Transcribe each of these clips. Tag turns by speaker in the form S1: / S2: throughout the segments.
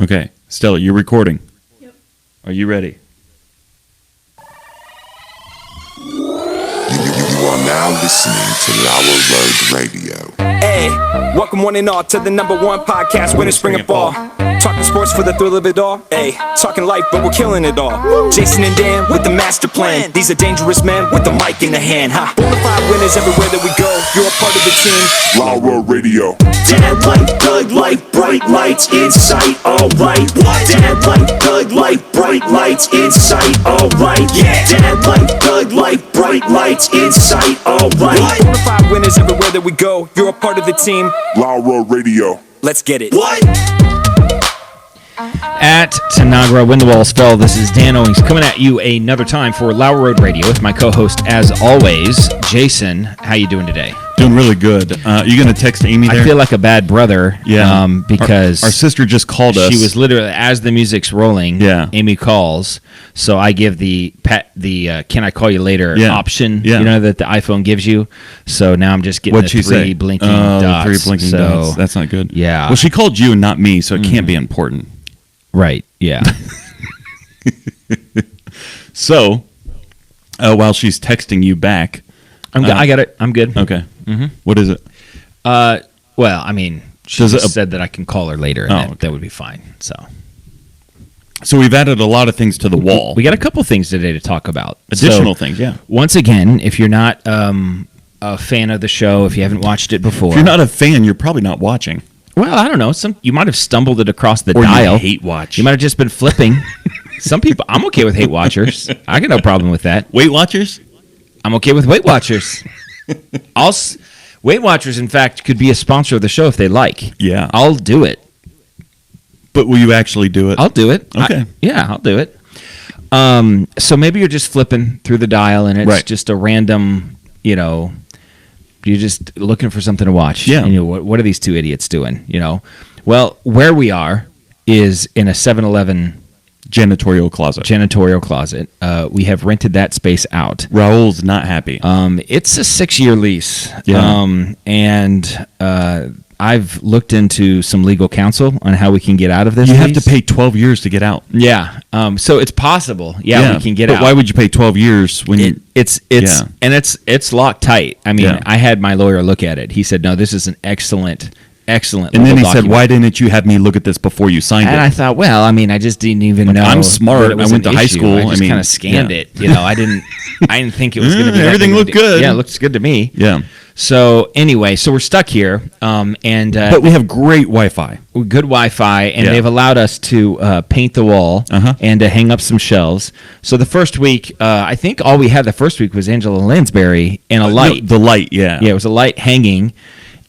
S1: Okay. Stella, you're recording. Yep. Are you ready?
S2: You are now listening to Lauer Road Radio.
S3: Hey, welcome one and all to the number one podcast, winter, spring, and fall. Talking sports for the thrill of it all. Hey, talking life, but we're killing it all. Jason and Dan with the master plan. These are dangerous men with the mic in the hand, huh? Bonafide winners everywhere that we go. You're a part of the team.
S2: Lauer Radio.
S3: Dad light, good light, bright lights in sight, alright. Dad light, good light, bright lights in sight, alright. Yeah. Dad light, good light, bright lights in sight, alright. Bonafide winners everywhere that we go. You're a part of the team.
S2: Lauer Radio.
S3: Let's get it.
S2: What?
S4: At Tanagra, when the walls fell, this is Dan Owings coming at you another time for Lauer Road Radio with my co-host, as always, Jason. How you doing today?
S1: Doing really good. You going to text Amy there?
S4: I feel like a bad brother.
S1: Yeah.
S4: Because
S1: our sister just called us.
S4: She was literally, as the music's rolling,
S1: Yeah.
S4: Amy calls. So I give the can I call you later option,
S1: Yeah.
S4: you know, that the iPhone gives you. So now I'm just getting
S1: What'd
S4: the
S1: she say?
S4: blinking dots.
S1: 3 blinking
S4: So,
S1: dots. That's not good.
S4: Yeah.
S1: Well, she called you and not me, so it can't be important.
S4: Right, yeah.
S1: So, while she's texting you back.
S4: I got it. I'm good.
S1: Okay. What is it?
S4: Well, I mean, she
S1: Does it-
S4: just said that I can call her later, and
S1: Oh, okay.
S4: that would be fine.
S1: So we've added a lot of things to the wall.
S4: We got a couple things today to talk about.
S1: Additional
S4: So,
S1: things, yeah.
S4: Once again, if you're not a fan of the show, if you haven't watched it before,
S1: If you're not a fan, you're probably not watching.
S4: well, I don't know. You might have stumbled it across the
S1: Or
S4: dial.
S1: you hate watch.
S4: You might have just been flipping. Some people, I'm okay with hate watchers. I got no problem with that.
S1: Weight Watchers?
S4: I'm okay with Weight Watchers. Weight Watchers, in fact, could be a sponsor of the show if they like.
S1: Yeah.
S4: I'll do it.
S1: But will you actually do it?
S4: I'll do it.
S1: Okay.
S4: I'll do it. So maybe you're just flipping through the dial and it's
S1: Right.
S4: just a random, you're just looking for something to watch.
S1: Yeah.
S4: And what are these two idiots doing? Well, where we are is in a 7-Eleven
S1: Janitorial closet.
S4: janitorial closet. We have rented that space out.
S1: Raul's not happy.
S4: It's a 6-year lease.
S1: Yeah.
S4: And I've looked into some legal counsel on how we can get out of this.
S1: You have
S4: lease.
S1: to pay 12 years to get out.
S4: Yeah. So it's possible. Yeah, we can get
S1: but
S4: out.
S1: Why would you pay 12 years when you...
S4: It's
S1: Yeah.
S4: and it's locked tight. I mean,
S1: Yeah.
S4: I had my lawyer look at it. He said, "No, this is an excellent."
S1: And then he
S4: legal
S1: said,
S4: document.
S1: why didn't you have me look at this before you signed
S4: And
S1: it?
S4: I thought, well, I mean, I just didn't even know.
S1: I'm smart.
S4: that it was
S1: I went
S4: an
S1: to high
S4: issue.
S1: school.
S4: I just
S1: I mean,
S4: kind of scanned
S1: yeah.
S4: it. I didn't think it was going to be.
S1: Everything looked good.
S4: Yeah, it looks good to me.
S1: Yeah.
S4: So anyway, we're stuck here, and
S1: But we have great Wi-Fi.
S4: good Wi-Fi, and
S1: Yeah.
S4: they've allowed us to paint the wall and to hang up some shelves. So the first week, I think all we had the first week was Angela Lansbury and a light.
S1: No, the light, yeah.
S4: Yeah, it was a light hanging,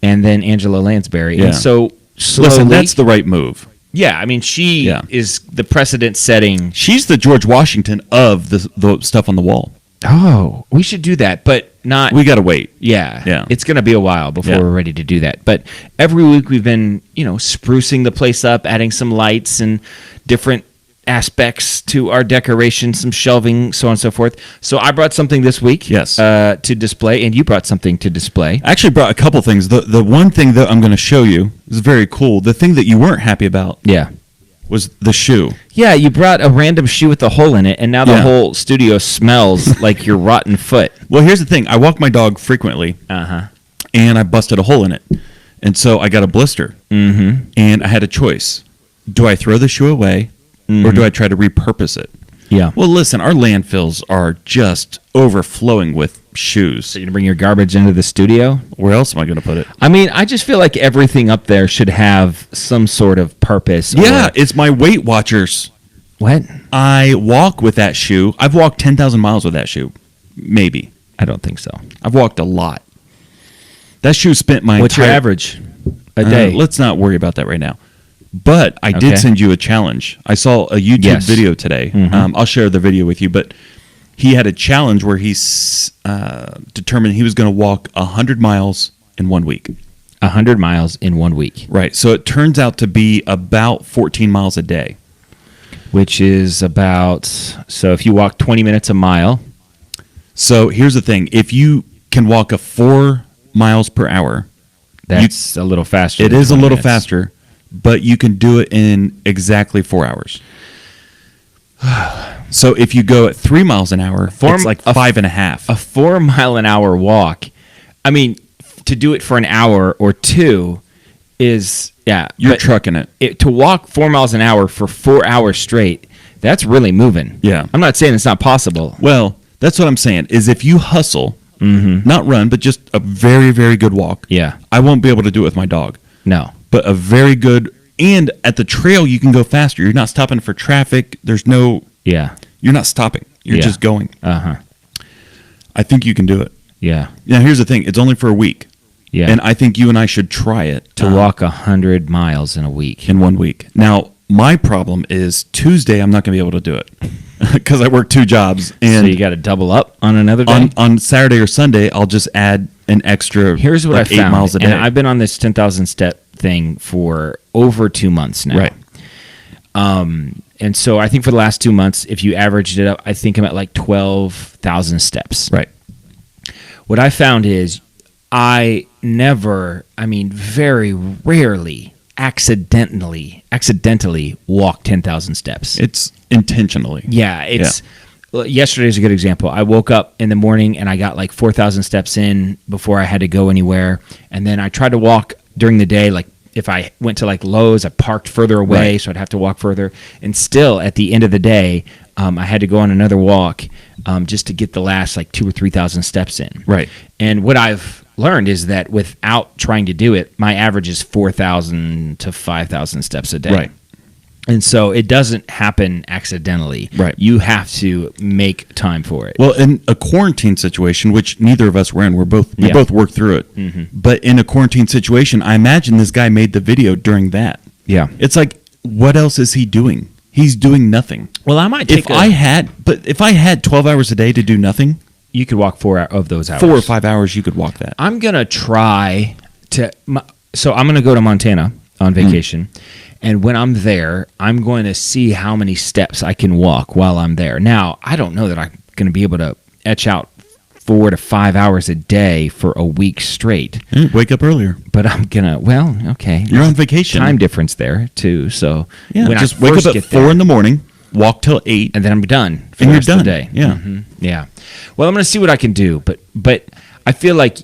S4: and then Angela Lansbury.
S1: Yeah.
S4: And so slowly,
S1: Listen, that's the right move.
S4: yeah. I mean, she
S1: Yeah.
S4: is the precedent-setting.
S1: She's the George Washington of the stuff on the wall.
S4: Oh, we should do that, but not.
S1: We got to wait.
S4: Yeah,
S1: Yeah.
S4: It's going to be a while before
S1: Yeah.
S4: we're ready to do that. But every week we've been, sprucing the place up, adding some lights and different aspects to our decoration, some shelving, so on and so forth. So I brought something this week,
S1: Yes.
S4: to display, and you brought something to display.
S1: I actually brought a couple things. The one thing that I'm going to show you is very cool. The thing that you weren't happy about
S4: Yeah.
S1: was the shoe.
S4: Yeah, you brought a random shoe with a hole in it, and now the
S1: Yeah.
S4: whole studio smells like your rotten foot.
S1: Well, here's the thing. I walk my dog frequently, and I busted a hole in it. And so I got a blister. Mm-hmm. And I had a choice. Do I throw the shoe away, or do I try to repurpose it?
S4: Yeah.
S1: Well, listen, our landfills are just overflowing with shoes.
S4: So you're going to bring your garbage into the studio?
S1: Where else am I going to put it?
S4: I mean, I just feel like everything up there should have some sort of purpose.
S1: Yeah,
S4: or-
S1: it's my Weight Watchers.
S4: What?
S1: I walk with that shoe. I've walked 10,000 miles with that shoe. Maybe.
S4: I don't think so.
S1: I've walked a lot. That shoe spent my
S4: What's your
S1: entire...
S4: average a day?
S1: Let's not worry about that right now. But I
S4: Okay.
S1: did send you a challenge. I saw a YouTube
S4: Yes.
S1: video today. I'll share the video with you. But he had a challenge where he determined he was going to walk 100 miles in 1 week.
S4: 100 miles in 1 week.
S1: Right. So it turns out to be about 14 miles a day.
S4: Which is about, so if you walk 20 minutes a mile.
S1: So here's the thing. If you can walk 4 miles per hour,
S4: That's a little faster.
S1: it
S4: than
S1: is a
S4: 20
S1: little
S4: minutes.
S1: faster. but you can do it in exactly 4 hours. So if you go at 3 miles an hour, it's like 5.5.
S4: A 4 mile an hour walk. I mean, to do it for an hour or two is,
S1: You're trucking it.
S4: To walk 4 miles an hour for 4 hours straight, that's really moving.
S1: Yeah.
S4: I'm not saying it's not possible.
S1: Well, that's what I'm saying, is if you hustle, not run, but just a very, very good walk.
S4: Yeah.
S1: I won't be able to do it with my dog.
S4: No.
S1: But a very good, and at the trail, you can go faster. You're not stopping for traffic. There's no,
S4: Yeah.
S1: you're not stopping. You're
S4: Yeah.
S1: just going.
S4: Uh-huh.
S1: I think you can do it.
S4: Yeah.
S1: Now, here's the thing. It's only for a week.
S4: Yeah.
S1: And I think you and I should try it.
S4: to walk 100 miles in a week.
S1: In 1 week. Now, my problem is Tuesday, I'm not going to be able to do it because I work 2 jobs. And
S4: So you got to double up on another day?
S1: on Saturday or Sunday, I'll just add an extra
S4: Here's what
S1: like
S4: I
S1: 8
S4: found.
S1: miles a day.
S4: And I've been on this 10,000 step thing for over 2 months now.
S1: Right.
S4: And so I think for the last 2 months, if you averaged it up, I think I'm at like 12,000 steps.
S1: Right.
S4: What I found is very rarely accidentally walk 10,000 steps.
S1: It's intentionally.
S4: Yeah, yesterday's a good example. I woke up in the morning and I got like 4,000 steps in before I had to go anywhere. And then I tried to walk during the day. Like if I went to like Lowe's, I parked further away,
S1: Right.
S4: so I'd have to walk further. And still at the end of the day, I had to go on another walk just to get the last like 2,000 or 3,000 steps in.
S1: Right.
S4: And what I've learned is that without trying to do it, my average is 4,000 to 5,000 steps a day.
S1: Right.
S4: And so it doesn't happen accidentally.
S1: Right.
S4: You have to make time for it.
S1: Well, in a quarantine situation, which neither of us were in, we both worked through it. Mm-hmm. But in a quarantine situation, I imagine this guy made the video during that.
S4: Yeah.
S1: It's like, what else is he doing? He's doing nothing.
S4: Well, I might take
S1: if I had 12 hours a day to do nothing,
S4: you could walk 4 of those hours.
S1: 4 or 5 hours, you could walk that.
S4: I'm going to try to so I'm going to go to Montana on vacation. And when I'm there, I'm going to see how many steps I can walk while I'm there. Now, I don't know that I'm going to be able to etch out 4 to 5 hours a day for a week straight.
S1: Wake up earlier.
S4: But I'm going to, okay.
S1: You're on vacation.
S4: Time difference there, too. So
S1: when just wake up at 4 in the morning, walk till 8.
S4: And then I'm done for
S1: and
S4: the
S1: you're
S4: rest
S1: done.
S4: of the day.
S1: Yeah.
S4: Mm-hmm. Yeah. Well, I'm going to see what I can do. But I feel like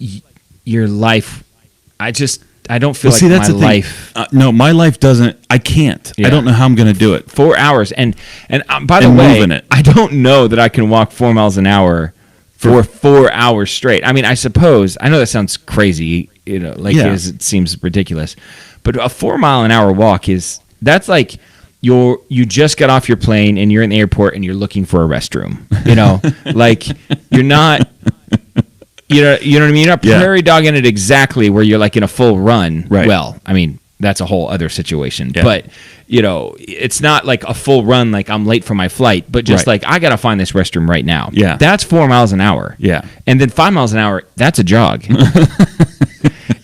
S4: your life, I don't feel like
S1: that's
S4: my
S1: the thing.
S4: life.
S1: No, my life doesn't. I can't.
S4: Yeah.
S1: I don't know how I'm going to do it.
S4: 4 hours, and by the
S1: And
S4: way,
S1: moving it.
S4: I don't know that I can walk 4 miles an hour for 4 hours straight. I mean, I suppose I know that sounds crazy, it seems ridiculous, but a 4 mile an hour walk that's like you just got off your plane and you're in the airport and you're looking for a restroom. Like you're not. You know what I mean? You're not prairie dogging it exactly where you're like in a full run.
S1: Right.
S4: Well, I mean, that's a whole other situation.
S1: Yeah.
S4: But, it's not like a full run like I'm late for my flight, but just
S1: Right.
S4: like I got to find this restroom right now.
S1: Yeah.
S4: That's 4 miles an hour.
S1: Yeah.
S4: And then 5 miles an hour, that's a jog.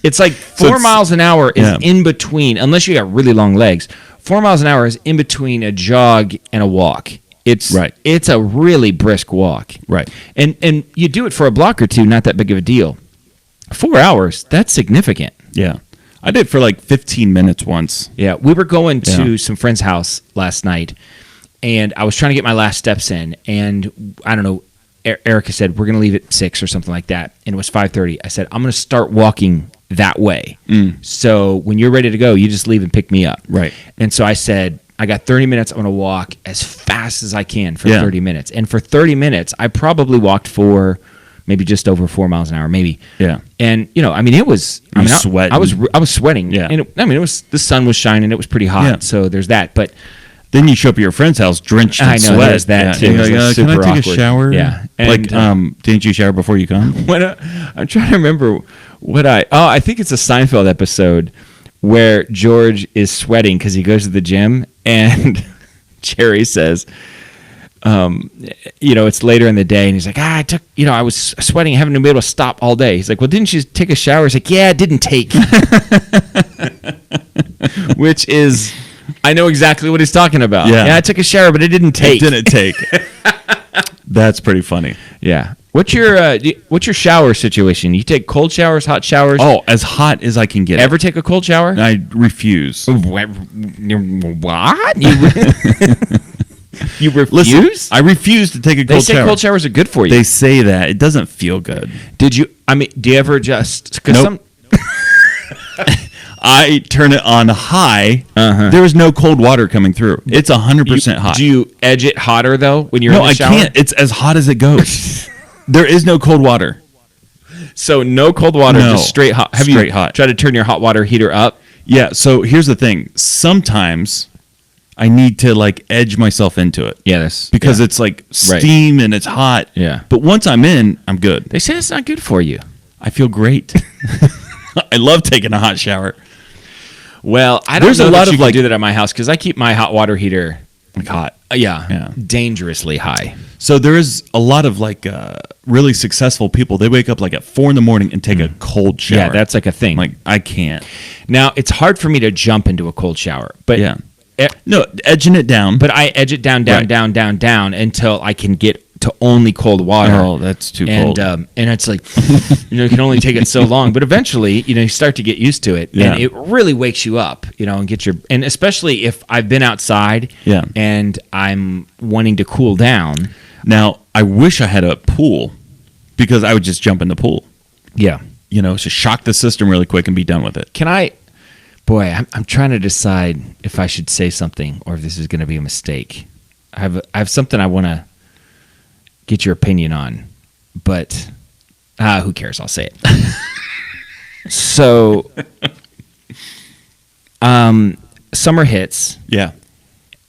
S4: It's like 4
S1: it's-
S4: miles an hour is
S1: Yeah.
S4: in between, unless you got really long legs, 4 miles an hour is in between a jog and a walk. It's
S1: Right.
S4: It's a really brisk walk.
S1: Right.
S4: And you do it for a block or two, not that big of a deal. 4 hours, that's significant.
S1: Yeah. I did for like 15 minutes once.
S4: Yeah, we were going to some friend's house last night, and I was trying to get my last steps in, and I don't know, Erica said, we're going to leave at 6 or something like that, and it was 5:30. I said, I'm going to start walking that way. So when you're ready to go, you just leave and pick me up.
S1: Right.
S4: And so I said, I got 30 minutes. I'm going to walk as fast as I can for
S1: Yeah.
S4: 30 minutes. And for 30 minutes, I probably walked for maybe just over 4 miles an hour, maybe.
S1: Yeah.
S4: And it was.
S1: You sweating.
S4: I was sweating.
S1: Yeah.
S4: And it was the sun was shining. It was pretty hot.
S1: Yeah.
S4: So there's that. But
S1: Then you show up at your friend's house drenched in
S4: I know,
S1: sweat.
S4: there's that, too.
S1: And you're
S4: It's,
S1: like,
S4: like,
S1: can I
S4: super
S1: take
S4: awkward.
S1: a shower?
S4: Yeah.
S1: Like,
S4: And,
S1: didn't you shower before you come?
S4: when I'm trying to remember I think it's a Seinfeld episode where George is sweating because he goes to the gym and Jerry says, it's later in the day, and he's like, I was sweating, haven't been able to stop all day. He's like, well, didn't you take a shower? He's like, yeah, it didn't take. Which is, I know exactly what he's talking about.
S1: Yeah.
S4: I took a shower, but it didn't take.
S1: It didn't take. That's pretty funny.
S4: Yeah. What's your shower situation? You take cold showers, hot showers?
S1: Oh, as hot as I can get.
S4: Ever take a cold shower?
S1: I refuse.
S4: What? You refuse?
S1: Listen, I refuse to take a
S4: They
S1: cold
S4: say
S1: shower.
S4: cold showers are good for you.
S1: They say that. It doesn't feel good.
S4: Do you ever just... Cause
S1: Nope. I turn it on high. There is no cold water coming through. It's 100% hot.
S4: Do you edge it hotter, though, when you're
S1: No,
S4: in the
S1: I
S4: shower?
S1: can't. It's as hot as it goes. There is no cold water.
S4: So no cold water,
S1: No.
S4: just straight hot. Have
S1: Straight
S4: you
S1: hot.
S4: tried to turn your hot water heater up?
S1: Yeah, so here's the thing. Sometimes I need to like edge myself into it.
S4: Yeah, that's...
S1: Because it's like steam and it's hot.
S4: Yeah.
S1: But once I'm in, I'm good.
S4: They say it's not good for you.
S1: I feel great. I love taking a hot shower.
S4: Well, I don't
S1: There's
S4: know
S1: a lot
S4: that you
S1: of,
S4: can
S1: like-
S4: do that at my house because I keep my hot water heater...
S1: Like hot.
S4: Yeah, dangerously high.
S1: So there is a lot of like really successful people. They wake up like at 4 a.m. and take a cold shower.
S4: Yeah, that's like a thing.
S1: like I can't.
S4: Now, it's hard for me to jump into a cold shower, but
S1: Yeah. No, edging it down.
S4: but I edge it down
S1: Right.
S4: until I can get to only cold water.
S1: Oh, that's too cold.
S4: And it's like, you can only take it so long. But eventually, you start to get used to it.
S1: Yeah.
S4: And it really wakes you up, and and especially if I've been outside
S1: Yeah.
S4: and I'm wanting to cool down.
S1: Now, I wish I had a pool because I would just jump in the pool.
S4: Yeah.
S1: Just shock the system really quick and be done with it.
S4: Can I? Boy, I'm trying to decide if I should say something or if this is going to be a mistake. I have something I want to get your opinion on, but who cares? I'll say it. So, summer hits.
S1: Yeah.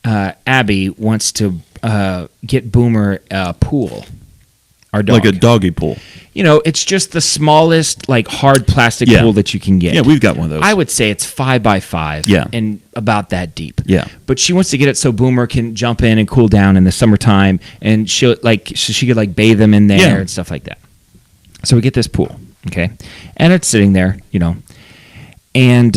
S4: Abby wants to get Boomer a pool. Our dog.
S1: Like a doggy pool.
S4: It's just the smallest, like hard plastic
S1: Yeah.
S4: pool that you can get.
S1: Yeah, we've got one of those.
S4: I would say it's 5x5.
S1: Yeah.
S4: And about that deep.
S1: Yeah.
S4: But she wants to get it so Boomer can jump in and cool down in the summertime, and she could like bathe him in there
S1: Yeah.
S4: and stuff like that. So we get this pool, okay, and it's sitting there, and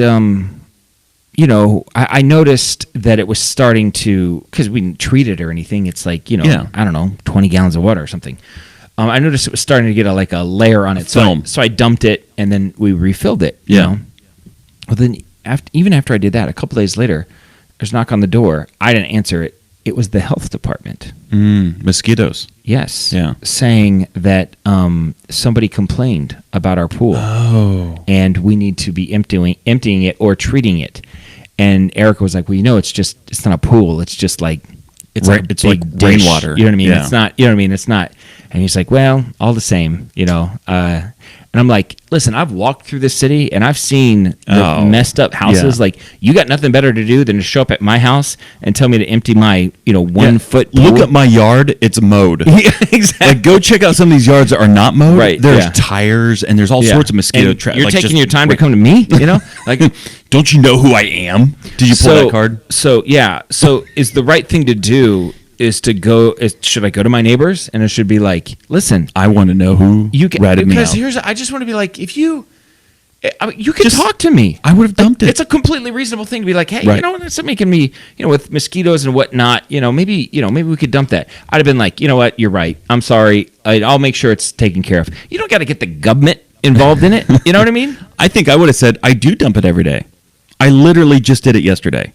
S4: I noticed that it was starting to, because we didn't treat it or anything. It's like
S1: Yeah.
S4: I don't know, 20 gallons of water or something. I noticed it was starting to get a layer on it.
S1: Film.
S4: So I dumped it, and then we refilled it.
S1: Yeah.
S4: Well, then even after I did that, a couple days later, there's a knock on the door. I didn't answer it. It was the health department.
S1: Mosquitoes.
S4: Yes.
S1: Yeah.
S4: Saying that somebody complained about our pool.
S1: Oh.
S4: And we need to be emptying it or treating it. And Erica was like, well, it's not a pool. It's just like, it's like a
S1: It's
S4: big
S1: like
S4: dish.
S1: rainwater.
S4: You know what I mean?
S1: Yeah.
S4: It's not, it's not. And he's like, well, all the same, and I'm like, listen, I've walked through this city and I've seen the messed up houses.
S1: Yeah.
S4: Like, you got nothing better to do than to show up at my house and tell me to empty my, 1 foot pool.
S1: Look at my yard. It's mowed.
S4: Yeah, exactly.
S1: Like, go check out some of these yards that are not mowed.
S4: Right,
S1: There's
S4: yeah.
S1: tires and there's all sorts of mosquito
S4: And
S1: traps.
S4: You're taking your time to come to me, Like,
S1: Don't you know who I am? Did you pull that card?
S4: So yeah. So is the right thing to do is to go? Should I go to my neighbors and it should be like, listen,
S1: I want to know who
S4: you can,
S1: ratted me
S4: because
S1: out.
S4: I just want to be like, if you can talk to me.
S1: I would have dumped it.
S4: It's a completely reasonable thing to be like, hey,
S1: Right.
S4: that's making me, with mosquitoes and whatnot, maybe we could dump that. I'd have been like, you know what, you're right. I'm sorry. I'll make sure it's taken care of. You don't got to get the government involved in it. You know what I mean?
S1: I think I would have said, I do dump it every day. I literally just did it yesterday.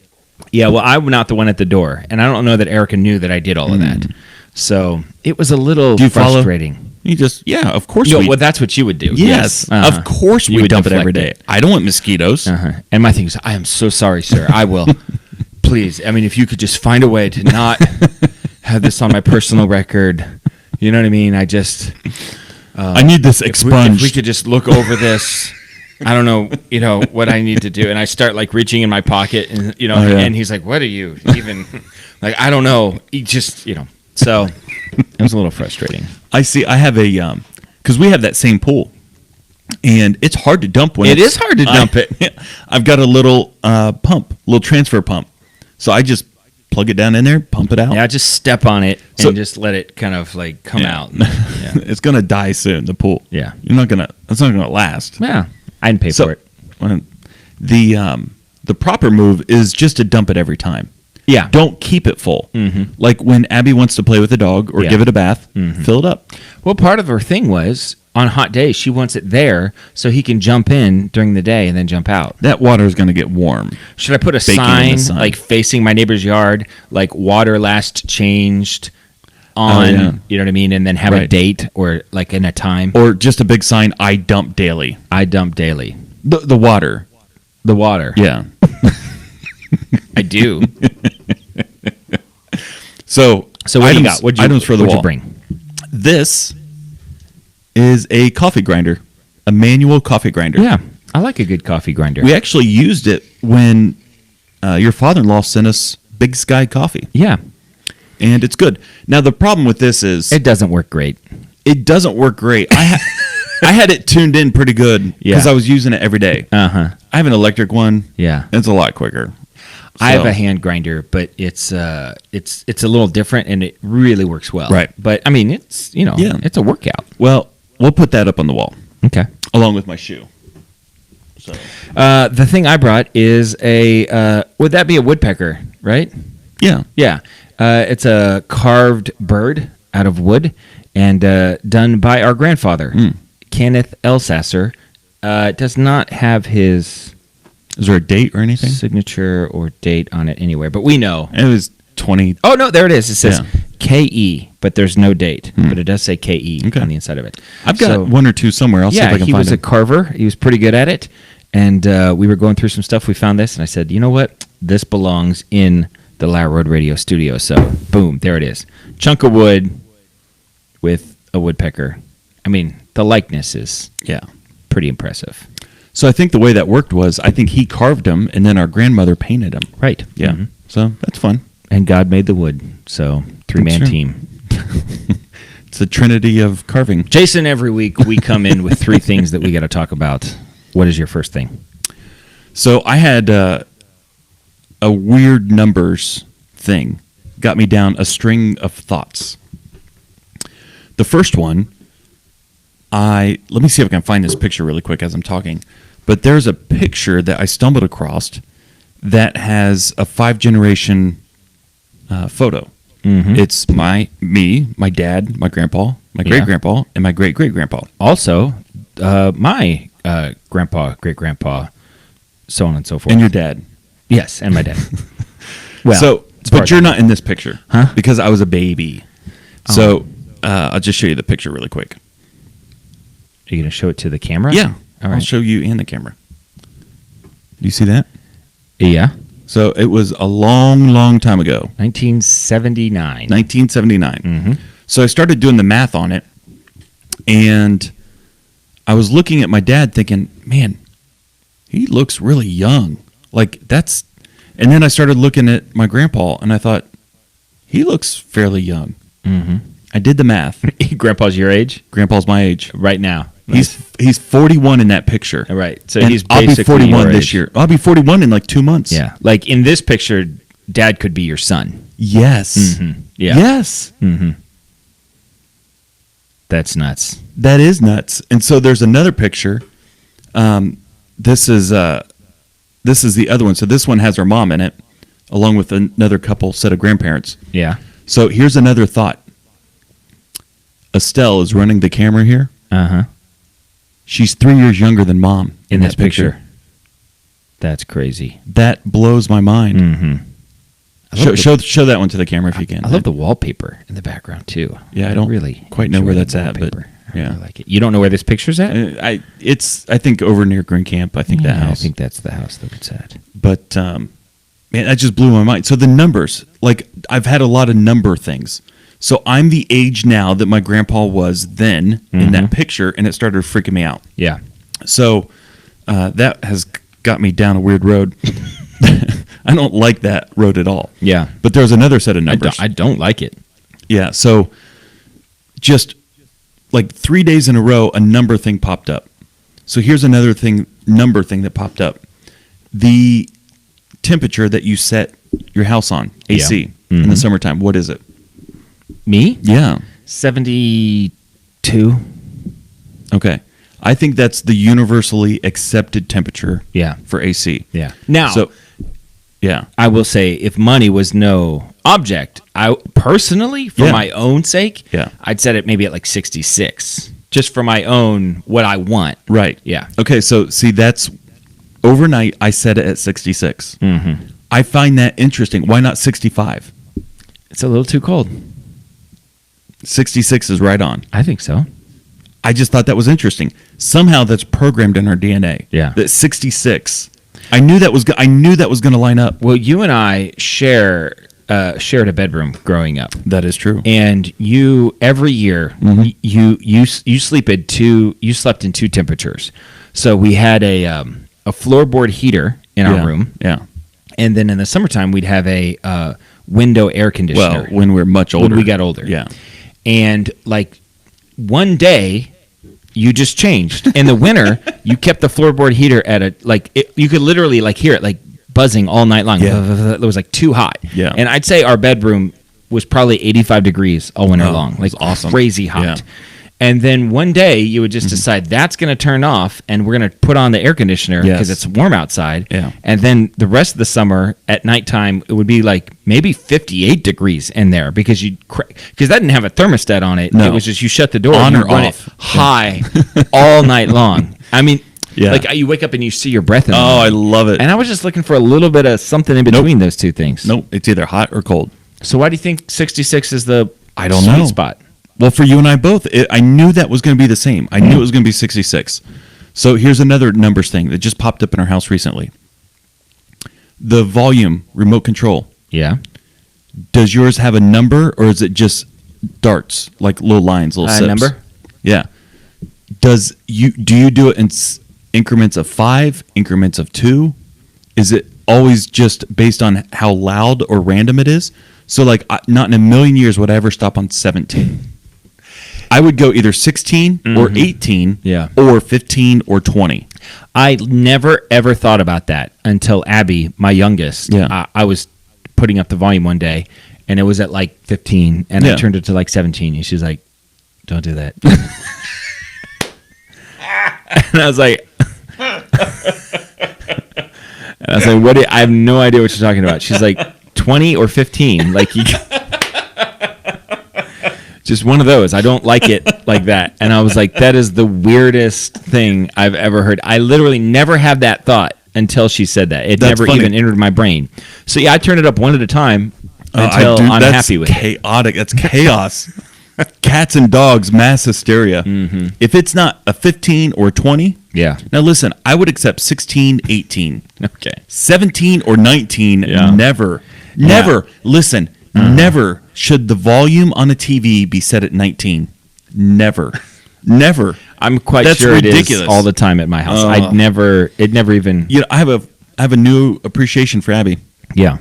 S4: Yeah, well, I'm not the one at the door, and I don't know that Erica knew that I did all of that. So it was a little
S1: Do you follow?
S4: frustrating.
S1: You just, of course
S4: Well, that's what you would do.
S1: Yes, of course
S4: You
S1: we
S4: would
S1: dump it every
S4: deflect
S1: day. I don't want mosquitoes.
S4: And my thing is, I am so sorry, sir. I will. Please, I mean, if you could just find a way to not have this on my personal record. You know what I mean? I just...
S1: I need this
S4: if
S1: expunged.
S4: we could just look over this... I don't know, what I need to do. And I start like reaching in my pocket and, and he's like, what are you even like? I don't know. He just, so it was a little frustrating.
S1: I see. I have a, because we have that same pool. And it's hard to dump when
S4: It is hard to dump it.
S1: I've got a little little transfer pump. So I just plug it down in there, pump it out.
S4: Yeah, just step on it and
S1: So-
S4: just let it kind of like come out. Yeah.
S1: It's going to die soon, the pool.
S4: Yeah.
S1: It's not going to last.
S4: Yeah. I didn't pay for it.
S1: Well, the proper move is just to dump it every time.
S4: Yeah.
S1: Don't keep it full. Like when Abby wants to play with the dog or
S4: Yeah.
S1: give it a bath, fill it up.
S4: Well, part of her thing was on hot days, she wants it there so he can jump in during the day and then jump out.
S1: That water is going to get warm.
S4: Should I put a
S1: Baking in the
S4: sign
S1: sun.
S4: like facing my neighbor's yard, like water last changed on,
S1: yeah.
S4: you know what I mean? And then have a
S1: Right.
S4: date or like in a time.
S1: Or just a big sign, I dump daily.
S4: I dump daily.
S1: The water.
S4: The water.
S1: Yeah.
S4: I do.
S1: So
S4: So what do you got?
S1: Items for the
S4: what'd
S1: wall.
S4: you bring?
S1: This is a coffee grinder, a manual coffee grinder.
S4: Yeah, I like a good coffee grinder.
S1: We actually used it when your father-in-law sent us Big Sky coffee,
S4: Yeah,
S1: and it's good. Now, the problem with this is
S4: it doesn't work great.
S1: it doesn't work great. I had it tuned in pretty good because
S4: Yeah.
S1: I was using it every day.
S4: Uh-huh.
S1: I have an electric one.
S4: Yeah.
S1: It's a lot quicker.
S4: I have
S1: So-
S4: a hand grinder, but it's a little different and it really works well.
S1: Right.
S4: But I mean, it's
S1: Yeah.
S4: it's a workout.
S1: Well, we'll put that up on the wall
S4: Okay.
S1: along with my shoe. So
S4: The thing I brought is a would that be a woodpecker, right?
S1: yeah,
S4: Yeah. It's a carved bird out of wood and done by our grandfather, Kenneth Elsasser. It does not have his
S1: is there a date or anything?
S4: signature or date on it anywhere, but we know.
S1: It was 20.
S4: Oh, no, there it is. It says
S1: Yeah.
S4: KE, but there's no date, but it does say KE
S1: Okay.
S4: on the inside of it.
S1: I've got
S4: So-
S1: one or two somewhere. I'll see if
S4: yeah,
S1: I can
S4: he
S1: find
S4: was a
S1: it.
S4: carver. He was pretty good at it. And we were going through some stuff. We found this, and I said, you know what? This belongs in the Lauer Road Radio studio. So, boom, there it is. Chunk of wood with a woodpecker. I mean, the likeness is
S1: Yeah.
S4: pretty impressive.
S1: So I think the way that worked was I think he carved them and then our grandmother painted them.
S4: Right.
S1: Yeah.
S4: Mhm.
S1: So that's fun.
S4: And God made the wood. So, three-man
S1: That's true.
S4: team.
S1: It's the trinity of carving.
S4: Jason, every week we come in with three things that we got to talk about. What is your first thing?
S1: So I had a weird numbers thing. Got me down a string of thoughts. The first one, let me see if I can find this picture really quick as I'm talking. But there's a picture that I stumbled across that has a 5-generation photo. It's me, my dad, my grandpa, my
S4: Yeah.
S1: great grandpa, and my great great grandpa.
S4: Also, my grandpa, great grandpa, so on and so forth.
S1: And your dad.
S4: Yes, and my dad. Well,
S1: So,
S4: as far
S1: but
S4: as
S1: you're
S4: I know.
S1: not in this picture,
S4: Huh?
S1: Because I was a baby. So I'll just show you the picture really quick.
S4: Are you going to show it to the camera?
S1: Yeah,
S4: All
S1: I'll
S4: right.
S1: show you and the camera. Do you see that?
S4: Yeah.
S1: So it was a long, long time ago,
S4: 1979.
S1: 1979.
S4: Mm-hmm.
S1: So I started doing the math on it, and I was looking at my dad, thinking, "Man, he looks really young." Like that's, and then I started looking at my grandpa, and I thought, he looks fairly young.
S4: Mm-hmm.
S1: I did the math.
S4: Grandpa's your age
S1: Grandpa's my age.
S4: right now.
S1: He's 41 in that picture.
S4: All right. So
S1: And
S4: he's
S1: I'll be
S4: basically
S1: 41
S4: your
S1: this
S4: age.
S1: year. I'll be 41 in like 2 months.
S4: Yeah. Like in this picture, Dad could be your son.
S1: Yes.
S4: Mm-hmm. Yeah.
S1: Yes.
S4: Mm-hmm. That's nuts.
S1: That is nuts. And so there's another picture. This is the other one. So this one has her mom in it, along with another couple set of grandparents.
S4: Yeah.
S1: So here's another thought. Estelle is running the camera here.
S4: Uh-huh.
S1: She's 3 years younger than mom
S4: In this
S1: that
S4: picture. That's crazy.
S1: That blows my mind.
S4: Mm-hmm.
S1: Show that one to the camera if you can.
S4: I love the wallpaper in the background too.
S1: Yeah, I don't
S4: really
S1: quite know
S4: enjoy
S1: where
S4: the
S1: that's at, but
S4: wallpaper. I
S1: yeah.
S4: really like it. You don't know where this picture's at?
S1: I think over near Green Camp. I think that
S4: Yeah,
S1: house.
S4: I think that's the house that it's at.
S1: But man, that just blew my mind. So the numbers, like I've had a lot of number things. So I'm the age now that my grandpa was then in that picture, and it started freaking me out.
S4: Yeah.
S1: So that has got me down a weird road. I don't like that road at all.
S4: Yeah.
S1: But there's another set of
S4: I
S1: numbers.
S4: don't like it.
S1: Yeah. So just like 3 days in a row, a number thing popped up. So here's another number thing that popped up. The temperature that you set your house on, AC, in the summertime, what is it?
S4: Me?
S1: Yeah.
S4: 72.
S1: Okay. I think that's the universally accepted temperature
S4: Yeah.
S1: for AC.
S4: Yeah. Now,
S1: So Yeah.
S4: I will say, if money was no object, I personally, for
S1: Yeah.
S4: my own sake,
S1: Yeah.
S4: I'd set it maybe at like 66, just for my own what I want.
S1: Right.
S4: Yeah.
S1: Okay, so see, that's overnight. I set it at 66. Mm-hmm. I find that interesting. Why not 65?
S4: It's a little too cold.
S1: 66 is right on.
S4: I think so.
S1: I just thought that was interesting. Somehow that's programmed in our DNA.
S4: Yeah.
S1: That 66. I knew that was going to line up.
S4: Well, you and I shared a bedroom growing up,
S1: That is true.
S4: and you every year you slept in two temperatures. So we had a floorboard heater in our room,
S1: Yeah.
S4: and then in the summertime we'd have a window air conditioner.
S1: Well, when we're much older.
S4: When we got older.
S1: Yeah.
S4: And like one day you just changed. In the winter, you kept the floorboard heater at you could literally like hear it like buzzing all night long.
S1: Yeah.
S4: It was like too hot.
S1: Yeah.
S4: And I'd say our bedroom was probably 85 degrees all winter long. Like
S1: that's awesome.
S4: crazy hot.
S1: Yeah.
S4: And then one day you would just decide that's going to turn off and we're going to put on the air conditioner because
S1: Yes.
S4: it's warm outside.
S1: Yeah.
S4: And then the rest of the summer at nighttime, it would be like maybe 58 degrees in there because that didn't have a thermostat on it.
S1: No.
S4: It was just you shut the door
S1: On
S4: and
S1: or
S4: you run
S1: off.
S4: it high all night long. I mean,
S1: Yeah.
S4: like you wake up and you see your breath in the
S1: Oh, I
S4: morning.
S1: love it.
S4: And I was just looking for a little bit of something in between those two things.
S1: Nope, it's either hot or cold.
S4: So why do you think 66 is the
S1: I don't
S4: sweet
S1: know.
S4: spot?
S1: Well, for you and I both, I knew that was going to be the same. I knew it was going to be 66. So here's another numbers thing that just popped up in our house recently. The volume remote control.
S4: Yeah.
S1: Does yours have a number or is it just darts, like little lines, little sips?
S4: Number?
S1: Yeah. Do you do it in increments of 5, increments of 2? Is it always just based on how loud or random it is? So like not in a million years would I ever stop on 17. I would go either 16 or 18
S4: Yeah.
S1: or 15 or 20.
S4: I never ever thought about that until Abby, my youngest.
S1: Yeah.
S4: I was putting up the volume one day, and it was at like 15, and I
S1: Yeah.
S4: turned it to like 17, and she's like, "Don't do that." And I was like, "What? I have no idea what you're talking about." She's like, 20 or 15, like you." Just one of those. I don't like it like that. And I was like, that is the weirdest thing I've ever heard. I literally never had that thought until she said that. It
S1: That's
S4: never
S1: funny.
S4: even entered my brain. So yeah, I turned it up one at a time
S1: I
S4: until
S1: do-
S4: I'm
S1: that's
S4: happy with it.
S1: chaotic. That's chaos. Cats and dogs, mass hysteria. If it's not a 15 or 20,
S4: Yeah.
S1: now listen, I would accept 16, 18.
S4: Okay.
S1: 17 or 19,
S4: Yeah.
S1: never. Listen, never should the volume on a TV be set at 19. Never.
S4: I'm quite
S1: That's
S4: sure
S1: ridiculous.
S4: it is all the time at my house. It never even.
S1: You know, I have a new appreciation for Abby.
S4: Yeah.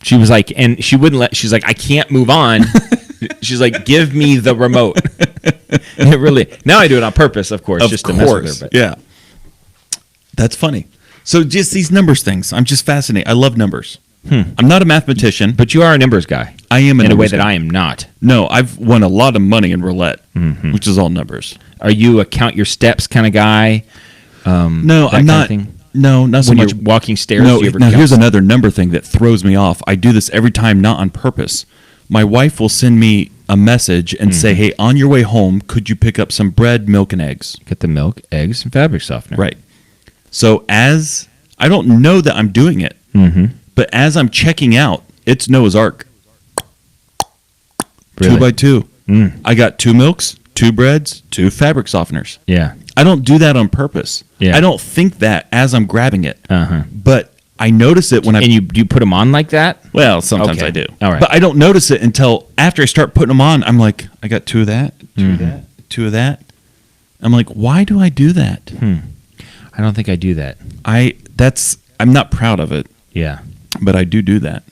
S4: She was like, and she wouldn't she's like, I can't move on. She's like, give me the remote. It really, now I do it on purpose, of course, just to mess with her. But.
S1: Yeah. That's funny. So just these numbers things, I'm just fascinated. I love numbers. I'm not a mathematician,
S4: But you are a numbers guy.
S1: I am
S4: in a way
S1: numbers
S4: that
S1: guy.
S4: I am not.
S1: No, I've won a lot of money in roulette, which is all numbers.
S4: Are you a count your steps kind of guy?
S1: No,
S4: that
S1: I'm
S4: kind
S1: not.
S4: of thing?
S1: No, not so
S4: When
S1: much.
S4: you're walking stairs,
S1: No,
S4: do you ever
S1: now
S4: count
S1: here's
S4: steps?
S1: another number thing that throws me off. I do this every time, not on purpose. My wife will send me a message and say, "Hey, on your way home, could you pick up some bread, milk, and eggs?"
S4: Get the milk, eggs, and fabric softener.
S1: Right. So as I don't know that I'm doing it, but as I'm checking out, it's Noah's Ark.
S4: Really?
S1: 2 by 2. I got 2 milks, 2 breads, 2 fabric softeners.
S4: Yeah.
S1: I don't do that on purpose.
S4: Yeah.
S1: I don't think that as I'm grabbing it.
S4: Uh-huh.
S1: But I notice it when I.
S4: And you put them on like that?
S1: Well, sometimes
S4: Okay.
S1: I do.
S4: All right.
S1: But I don't notice it until after I start putting them on. I'm like, I got 2 of that, 2 of that, 2 of that. I'm like, why do I do that?
S4: I don't think I do that.
S1: I'm not proud of it,
S4: Yeah.
S1: but I do that.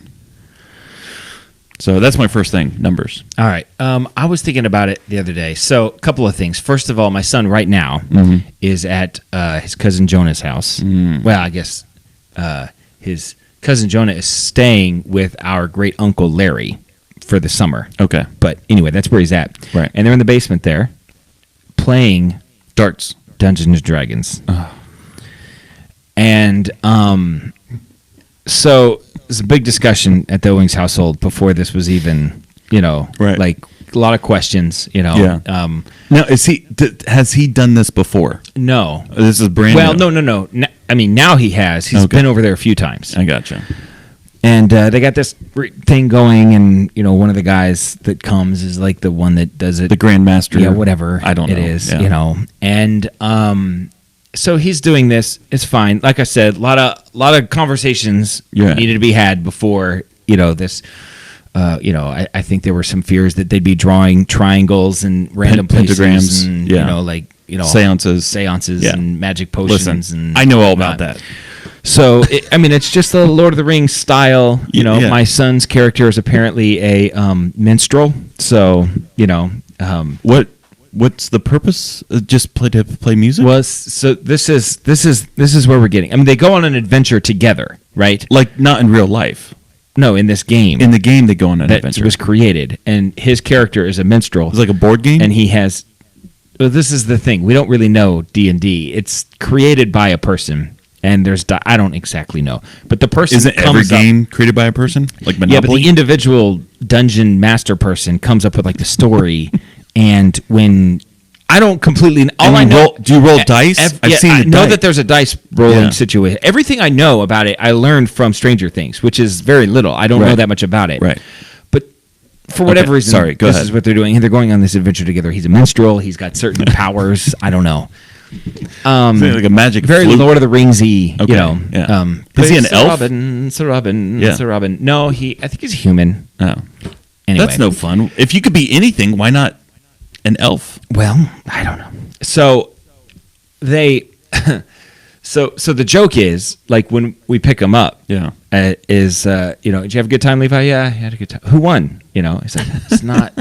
S1: So that's my first thing, numbers.
S4: All right. I was thinking about it the other day. So a couple of things. First of all, my son right now is at his cousin Jonah's house. Well, I guess his cousin Jonah is staying with our great uncle Larry for the summer.
S1: Okay.
S4: But anyway, that's where he's at.
S1: Right.
S4: And they're in the basement there playing
S1: Darts.
S4: Dungeons and Dragons. And So there's a big discussion at the Owings household before this was even,
S1: Right.
S4: like a lot of questions,
S1: Yeah. Now, has he done this before?
S4: No.
S1: This is brand
S4: Well,
S1: new.
S4: no. I mean, now he has. He's
S1: Okay.
S4: been over there a few times.
S1: I gotcha.
S4: And they got this thing going, and one of the guys that comes is like the one that does it.
S1: The Grandmaster.
S4: Yeah, whatever
S1: I don't know.
S4: it is,
S1: Yeah.
S4: And so he's doing this. It's fine. Like I said, a lot of conversations needed to be had before this. I think there were some fears that they'd be drawing triangles and random places
S1: pentagrams,
S4: and seances
S1: Yeah.
S4: and magic potions.
S1: Listen,
S4: and
S1: I know all about
S4: whatnot.
S1: that.
S4: So it's just the Lord of the Rings style.
S1: Yeah.
S4: My son's character is apparently a minstrel. So
S1: What's the purpose? Just to play music?
S4: this is where we're getting. I mean, they go on an adventure together, right?
S1: Like not in real life.
S4: No, in this game.
S1: In the game, they go on an
S4: that
S1: adventure.
S4: was created, and his character is a minstrel.
S1: It's like a board game.
S4: And he has. Well, this is the thing. We don't really know D&D. It's created by a person, and there's. I don't exactly know, but the person
S1: Isn't every
S4: comes up-
S1: game created by a person? Like Monopoly?
S4: Yeah, but the individual dungeon master person comes up with like the story, and when I don't completely, all I know,
S1: do you roll dice? I've seen
S4: I
S1: the
S4: know
S1: dice.
S4: that there's a dice rolling
S1: Yeah.
S4: situation. Everything I know about it, I learned from Stranger Things, which is very little. I don't know
S1: Right.
S4: that much about it,
S1: Right.
S4: But for whatever reason,
S1: sorry, go
S4: this
S1: ahead.
S4: is what they're doing. And they're going on this adventure together. He's a minstrel. He's got certain powers. I don't know.
S1: Like a magic
S4: Very
S1: flute?
S4: Lord of the Ringsy,
S1: Okay, yeah. Is he an
S4: Sir
S1: elf?
S4: Robin, Sir Robin,
S1: Yeah.
S4: Sir Robin. No, I think he's human.
S1: Oh.
S4: Anyway.
S1: That's no fun. If you could be anything, why not an elf?
S4: Well, I don't know. So they, so the joke is like when we pick them up,
S1: Yeah.
S4: did you have a good time, Levi? Yeah, I had a good time. Who won? It's like it's not.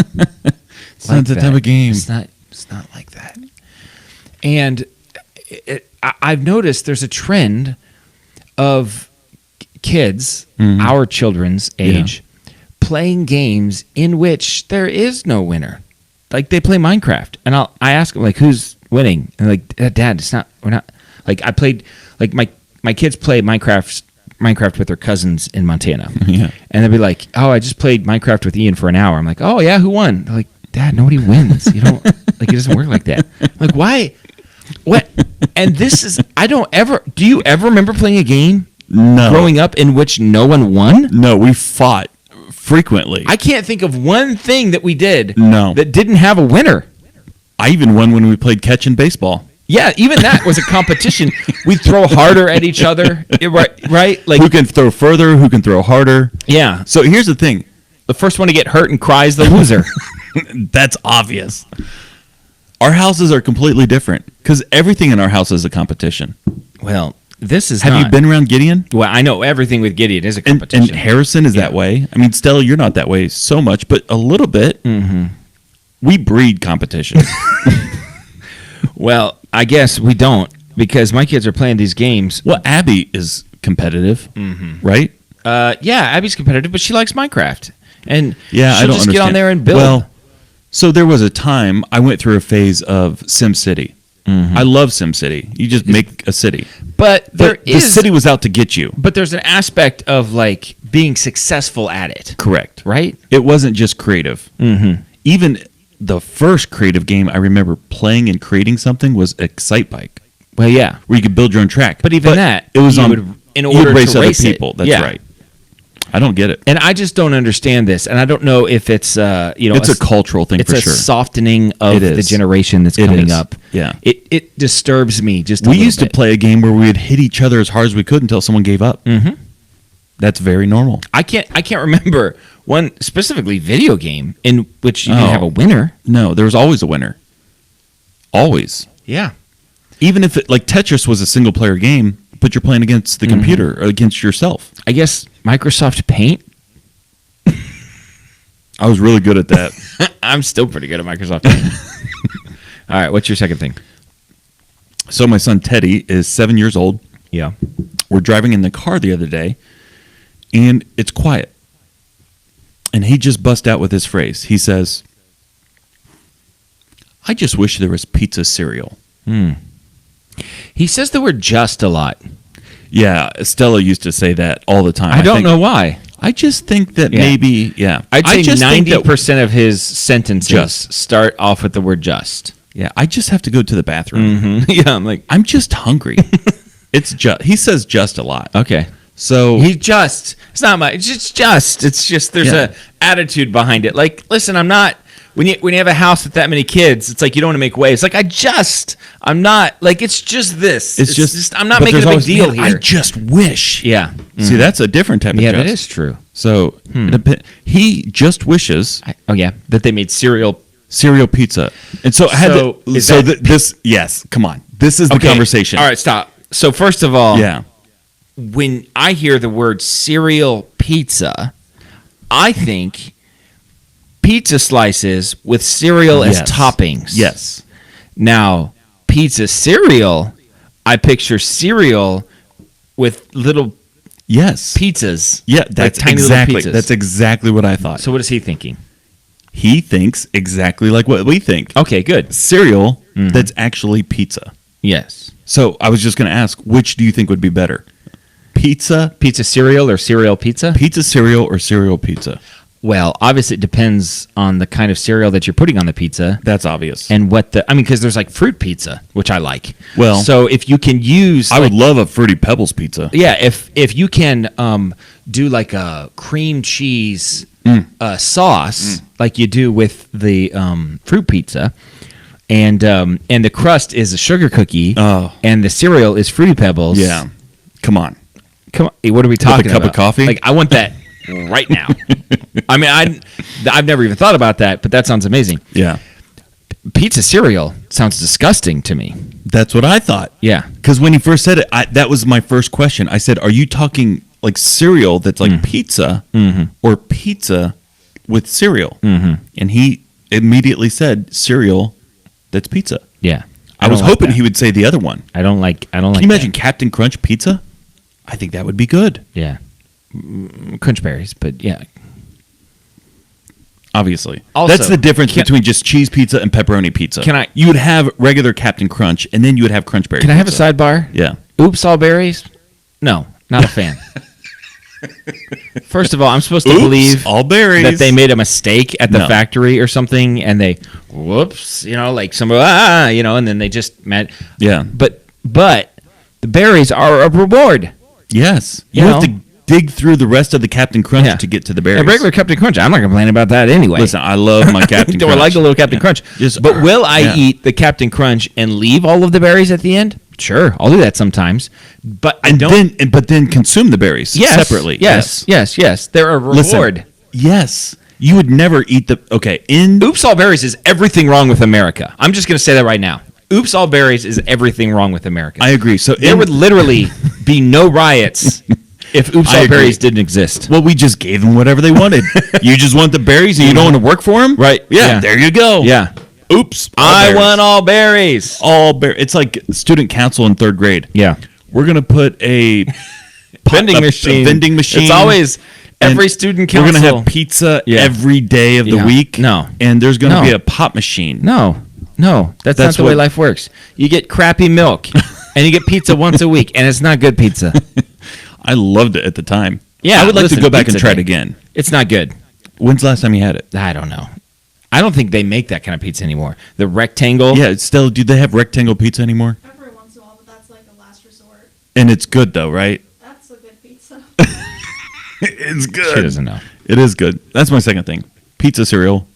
S1: It's not that type of game.
S4: It's not like that. And I've noticed there's a trend of kids, our children's age, playing games in which there is no winner. Like they play Minecraft, and I ask them like, "Who's winning?" And like, "Dad, we're not." Like I played, like my kids play Minecraft with their cousins in Montana.
S1: Yeah.
S4: And they'll be like, "Oh, I just played Minecraft with Ian for an hour." I'm like, "Oh yeah, who won?" They're like, "Dad, nobody wins. You don't like it doesn't work like that." I'm like, why? What? And this is do you ever remember playing a game
S1: No.
S4: growing up in which no one won?
S1: No, we fought frequently.
S4: I can't think of one thing that we did
S1: No.
S4: that didn't have a winner.
S1: I even won when we played catch in baseball.
S4: Yeah, even that was a competition. We'd throw harder at each other, right? Like,
S1: Who can throw further? Who can throw harder?
S4: yeah,
S1: So here's the thing.
S4: the first one to get hurt and cry is the loser.
S1: That's obvious. Our houses are completely different because everything in our house is a competition.
S4: Well, this is
S1: Have
S4: not.
S1: you been around Gideon?
S4: Well, I know everything with Gideon is a
S1: And
S4: competition.
S1: Harrison is that way. I mean, Stella, you're not that way so much, but a little bit. Mm-hmm. We breed competition.
S4: Well, I guess we don't because my kids are playing these games.
S1: Well, Abby is competitive, right?
S4: Yeah, Abby's competitive, but she likes Minecraft, and
S1: Yeah,
S4: she'll
S1: I don't
S4: just get on
S1: understand.
S4: there and build.
S1: Well, so there was a time I went through a phase of SimCity. I love SimCity. You just make a city.
S4: but
S1: But the city was out to get you.
S4: But there's an aspect of like being successful at it,
S1: Correct.
S4: right?
S1: It wasn't just creative. Mm-hmm. Even the first creative game I remember playing and creating something was Excite Bike,
S4: Well, yeah,
S1: where you could build your own track.
S4: but even that,
S1: it was
S4: you
S1: on.
S4: would, in
S1: you
S4: order
S1: would race
S4: to
S1: other
S4: race it.
S1: people. That's
S4: Yeah.
S1: right. I don't get it.
S4: And I just don't understand this, and I don't know if it's
S1: It's a cultural thing
S4: it's
S1: for
S4: a
S1: sure.
S4: softening of
S1: It
S4: the
S1: is.
S4: generation that's
S1: It
S4: coming
S1: is.
S4: up.
S1: Yeah.
S4: it disturbs me just.
S1: We used to play a game where we would hit each other as hard as we could until someone gave up. Mm-hmm. That's very normal.
S4: I can't remember one specifically video game in which you didn't
S1: Oh.
S4: have a winner.
S1: No, there was always a winner. Always.
S4: Yeah.
S1: Even if it, like Tetris was a single player game, but you're playing against the computer or against yourself.
S4: I guess Microsoft Paint.
S1: I was really good at that.
S4: I'm still pretty good at Microsoft Paint. All right, what's your second thing?
S1: So my son Teddy is 7 years old.
S4: Yeah.
S1: We're driving in the car the other day, and it's quiet. And he just bust out with this phrase. He says, "I just wish there was pizza cereal."
S4: He says the word "just" a lot.
S1: Yeah, Stella used to say that all the time.
S4: I don't
S1: think-
S4: know why.
S1: I just think that
S4: Yeah.
S1: maybe, yeah.
S4: I'd
S1: I
S4: say
S1: just think that-
S4: 90% of his sentences
S1: Just.
S4: start off with the word just.
S1: Yeah, I just have to go to the bathroom.
S4: Yeah, I'm like,
S1: I'm just hungry. It's just, he says just a lot.
S4: okay.
S1: So,
S4: He's just. It's not my. It's just. It's just. There's
S1: Yeah.
S4: a attitude behind it. Like, listen, I'm not. When you have a house with that many kids, it's like you don't want to make waves. Like I'm not. Like it's just this.
S1: it's just,
S4: I'm not
S1: but
S4: making a
S1: there's
S4: big
S1: always,
S4: deal
S1: "Man,
S4: here.
S1: I just wish.
S4: Yeah.
S1: See, that's a different type of
S4: Yeah,
S1: just.
S4: that is true.
S1: So, he just wishes
S4: Oh yeah, that they made cereal.
S1: cereal pizza. And so I had
S4: So,
S1: to,
S4: is
S1: so
S4: that-
S1: this, yes, come on. This is the
S4: Okay,
S1: conversation.
S4: All right, stop. So first of all,
S1: Yeah.
S4: when I hear the word cereal pizza, I think pizza slices with cereal as
S1: Yes.
S4: toppings.
S1: Yes.
S4: Now, pizza cereal, I picture cereal with little
S1: Yes.
S4: pizzas.
S1: Yeah,
S4: like
S1: that's
S4: tiny
S1: exactly
S4: little pizzas.
S1: that's exactly what I thought.
S4: So what is he thinking?
S1: He thinks exactly like what we think.
S4: Okay, good.
S1: Cereal that's actually pizza.
S4: Yes.
S1: So I was just going to ask, which do you think would be better? Pizza
S4: Cereal or cereal pizza?
S1: pizza cereal or cereal pizza?
S4: Well, obviously it depends on the kind of cereal that you're putting on the pizza.
S1: That's obvious.
S4: And because there's like fruit pizza, which I like.
S1: Well,
S4: so if you can use,
S1: I would love a Fruity Pebbles pizza.
S4: yeah, if you can do like a cream cheese sauce, like you do with the fruit pizza, and the crust is a sugar cookie,
S1: Oh.
S4: and the cereal is Fruity Pebbles.
S1: Yeah. Come on.
S4: Come on, what are we talking
S1: cup
S4: about?
S1: of coffee?
S4: Like I want that right now. I mean, I've never even thought about that, but that sounds amazing.
S1: Yeah.
S4: Pizza cereal sounds disgusting to me.
S1: That's what I thought.
S4: Yeah.
S1: Because when he first said it, that was my first question. I said, are you talking like cereal that's like pizza or pizza with cereal? And he immediately said cereal that's pizza.
S4: Yeah.
S1: I was hoping he would say the other one.
S4: I don't like.
S1: Can you imagine Captain Crunch pizza? I think that would be good.
S4: Yeah. Crunch berries, but yeah.
S1: Obviously.
S4: Also,
S1: That's the difference between just cheese pizza and pepperoni pizza. You would have regular Captain Crunch, and then you would have Crunch Berry
S4: Can I have a
S1: pizza.
S4: sidebar?
S1: Yeah.
S4: Oops, all berries? No, not a fan. First of all, I'm supposed to
S1: Oops,
S4: believe
S1: all berries.
S4: that they made a mistake at the
S1: No.
S4: factory or something, and they, whoops, like some, and then they just met.
S1: Yeah.
S4: But the berries are a reward.
S1: Yes.
S4: You
S1: You have
S4: know?
S1: to dig through the rest of the Captain Crunch
S4: Yeah.
S1: to get to the berries.
S4: A regular Captain Crunch, I'm not complaining about that anyway.
S1: Listen, I love my Captain
S4: Or
S1: Crunch.
S4: like a little Captain Crunch.
S1: Just-
S4: but will I
S1: yeah.
S4: eat the Captain Crunch and leave all of the berries at the end? Sure, I'll do that sometimes. But I don't.
S1: But then consume the berries separately.
S4: Yes. They're a reward.
S1: Listen, yes. You would never eat the. Okay.
S4: Oops, all berries is everything wrong with America. I'm just going to say that right now. Oops, all berries is everything wrong with America.
S1: I agree. So
S4: there would literally be no riots if Oops,
S1: I
S4: all
S1: agree.
S4: berries didn't exist.
S1: Well, we just gave them whatever they wanted. You just want the berries and you don't want to work for them?
S4: Right.
S1: Yeah,
S4: Yeah.
S1: there you go.
S4: Yeah.
S1: Oops.
S4: I
S1: berries.
S4: want all berries.
S1: all berries. It's like student council in third grade.
S4: Yeah.
S1: We're going to put a
S4: Vending
S1: a
S4: machine.
S1: vending machine.
S4: It's always
S1: and
S4: every student
S1: We're
S4: council.
S1: going to have pizza
S4: Yeah.
S1: every day of the
S4: Yeah.
S1: week.
S4: No.
S1: And there's going to
S4: No.
S1: be a pop machine.
S4: No, that's not
S1: That's
S4: the way
S1: what-
S4: life works. You get crappy milk, and you get pizza once a week, and it's not good pizza.
S1: I loved it at the time.
S4: Yeah,
S1: I would like
S4: listen,
S1: to go back and
S4: pizza
S1: try it
S4: day.
S1: again.
S4: It's not good.
S1: When's the last time you had it?
S4: I don't know. I don't think they make that kind of pizza anymore. The rectangle.
S1: Yeah, it's still, do they have rectangle pizza anymore?
S5: Every once in a while, but that's like a last resort.
S1: And it's good though, right?
S5: That's a good pizza.
S1: It's
S4: She
S1: good.
S4: doesn't know.
S1: It is good. That's my second thing. Pizza cereal.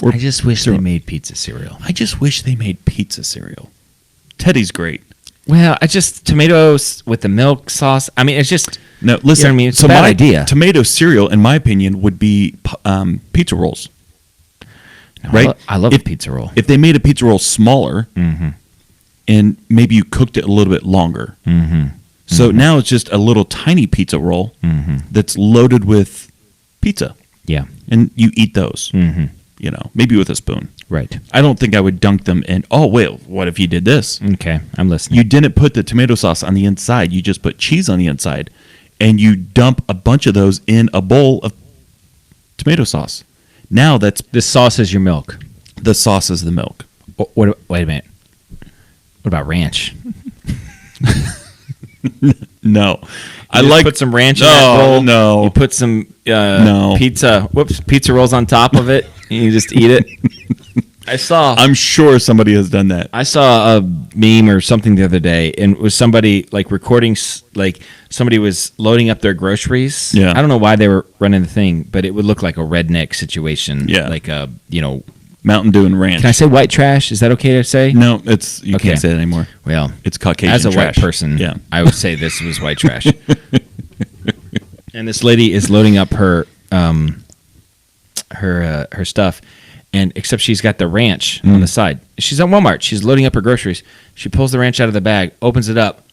S4: I just wish they made pizza cereal.
S1: I just wish they made pizza cereal. Teddy's great.
S4: Well, I just tomatoes with the milk sauce. I mean, it's just
S1: No, listen.
S4: You know what I mean? It's a bad
S1: my
S4: idea.
S1: Tomato cereal, in my opinion, would be pizza rolls.
S4: no,
S1: Right?
S4: I love
S1: If-
S4: a pizza roll.
S1: If they made a pizza roll smaller, and maybe you cooked it a little bit longer, so now it's just a little tiny pizza roll that's loaded with pizza,
S4: Yeah,
S1: and you eat those. You know, maybe with a spoon.
S4: right.
S1: I don't think I would dunk them in. Oh wait, what if you did this?
S4: Okay, I'm listening.
S1: You didn't put the tomato sauce on the inside. You just put cheese on the inside, and you dump a bunch of those in a bowl of tomato sauce. Now that's
S4: The sauce is your milk.
S1: the sauce is the milk.
S4: Wait a minute. What about ranch?
S1: No. I
S4: You just
S1: like
S4: put some ranch in that bowl.
S1: No.
S4: You put some
S1: No.
S4: pizza rolls on top of it, and you just eat it.
S1: I'm sure somebody has done that.
S4: I saw a meme or something the other day, and it was somebody like recording, like somebody was loading up their groceries.
S1: Yeah.
S4: I don't know why they were running the thing, but it would look like a redneck situation.
S1: Yeah.
S4: Like
S1: Mountain Dew and ranch.
S4: can I say white trash? Is that okay to say?
S1: No, you
S4: Okay.
S1: can't say that anymore.
S4: Well,
S1: It's Caucasian
S4: as a
S1: trash.
S4: white person,
S1: Yeah.
S4: I would say this was white trash. And this lady is loading up her stuff, and except she's got the ranch on the side. She's at Walmart. She's loading up her groceries. She pulls the ranch out of the bag, opens it up,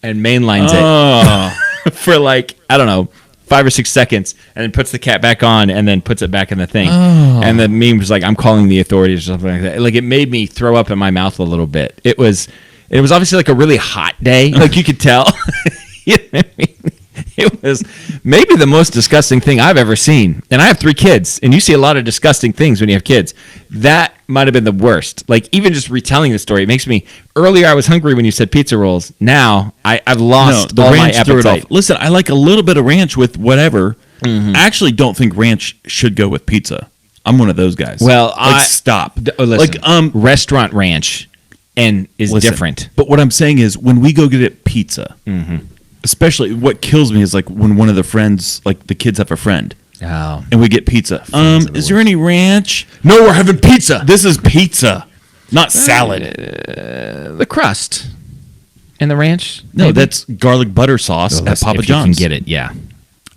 S4: and mainlines it for like, I don't know, 5 or 6 seconds, and then puts the cap back on, and then puts it back in the thing. And the meme was like, "I'm calling the authorities" or something like that. Like, it made me throw up in my mouth a little bit. It was obviously like a really hot day. Like, you could tell. You know what I mean? It was maybe the most disgusting thing I've ever seen. And I have 3 kids, and you see a lot of disgusting things when you have kids. That might have been the worst. Like, even just retelling the story, it makes me. Earlier, I was hungry when you said pizza rolls. Now, I've lost
S1: the
S4: all my
S1: ranch threw it
S4: appetite.
S1: off. Listen, I like a little bit of ranch with whatever. I actually don't think ranch should go with pizza. I'm one of those guys.
S4: Well,
S1: stop.
S4: Listen, restaurant ranch is
S1: Listen,
S4: different.
S1: But what I'm saying is, when we go get it pizza, especially what kills me is like when one of the friends, like the kids have a friend,
S4: Oh.
S1: and we get pizza. Is there any ranch?
S4: No, we're having pizza.
S1: This is pizza, not salad.
S4: The crust and the ranch.
S1: No,
S4: maybe?
S1: that's garlic butter sauce
S4: Well,
S1: at Papa
S4: if you
S1: John's.
S4: can get it, yeah.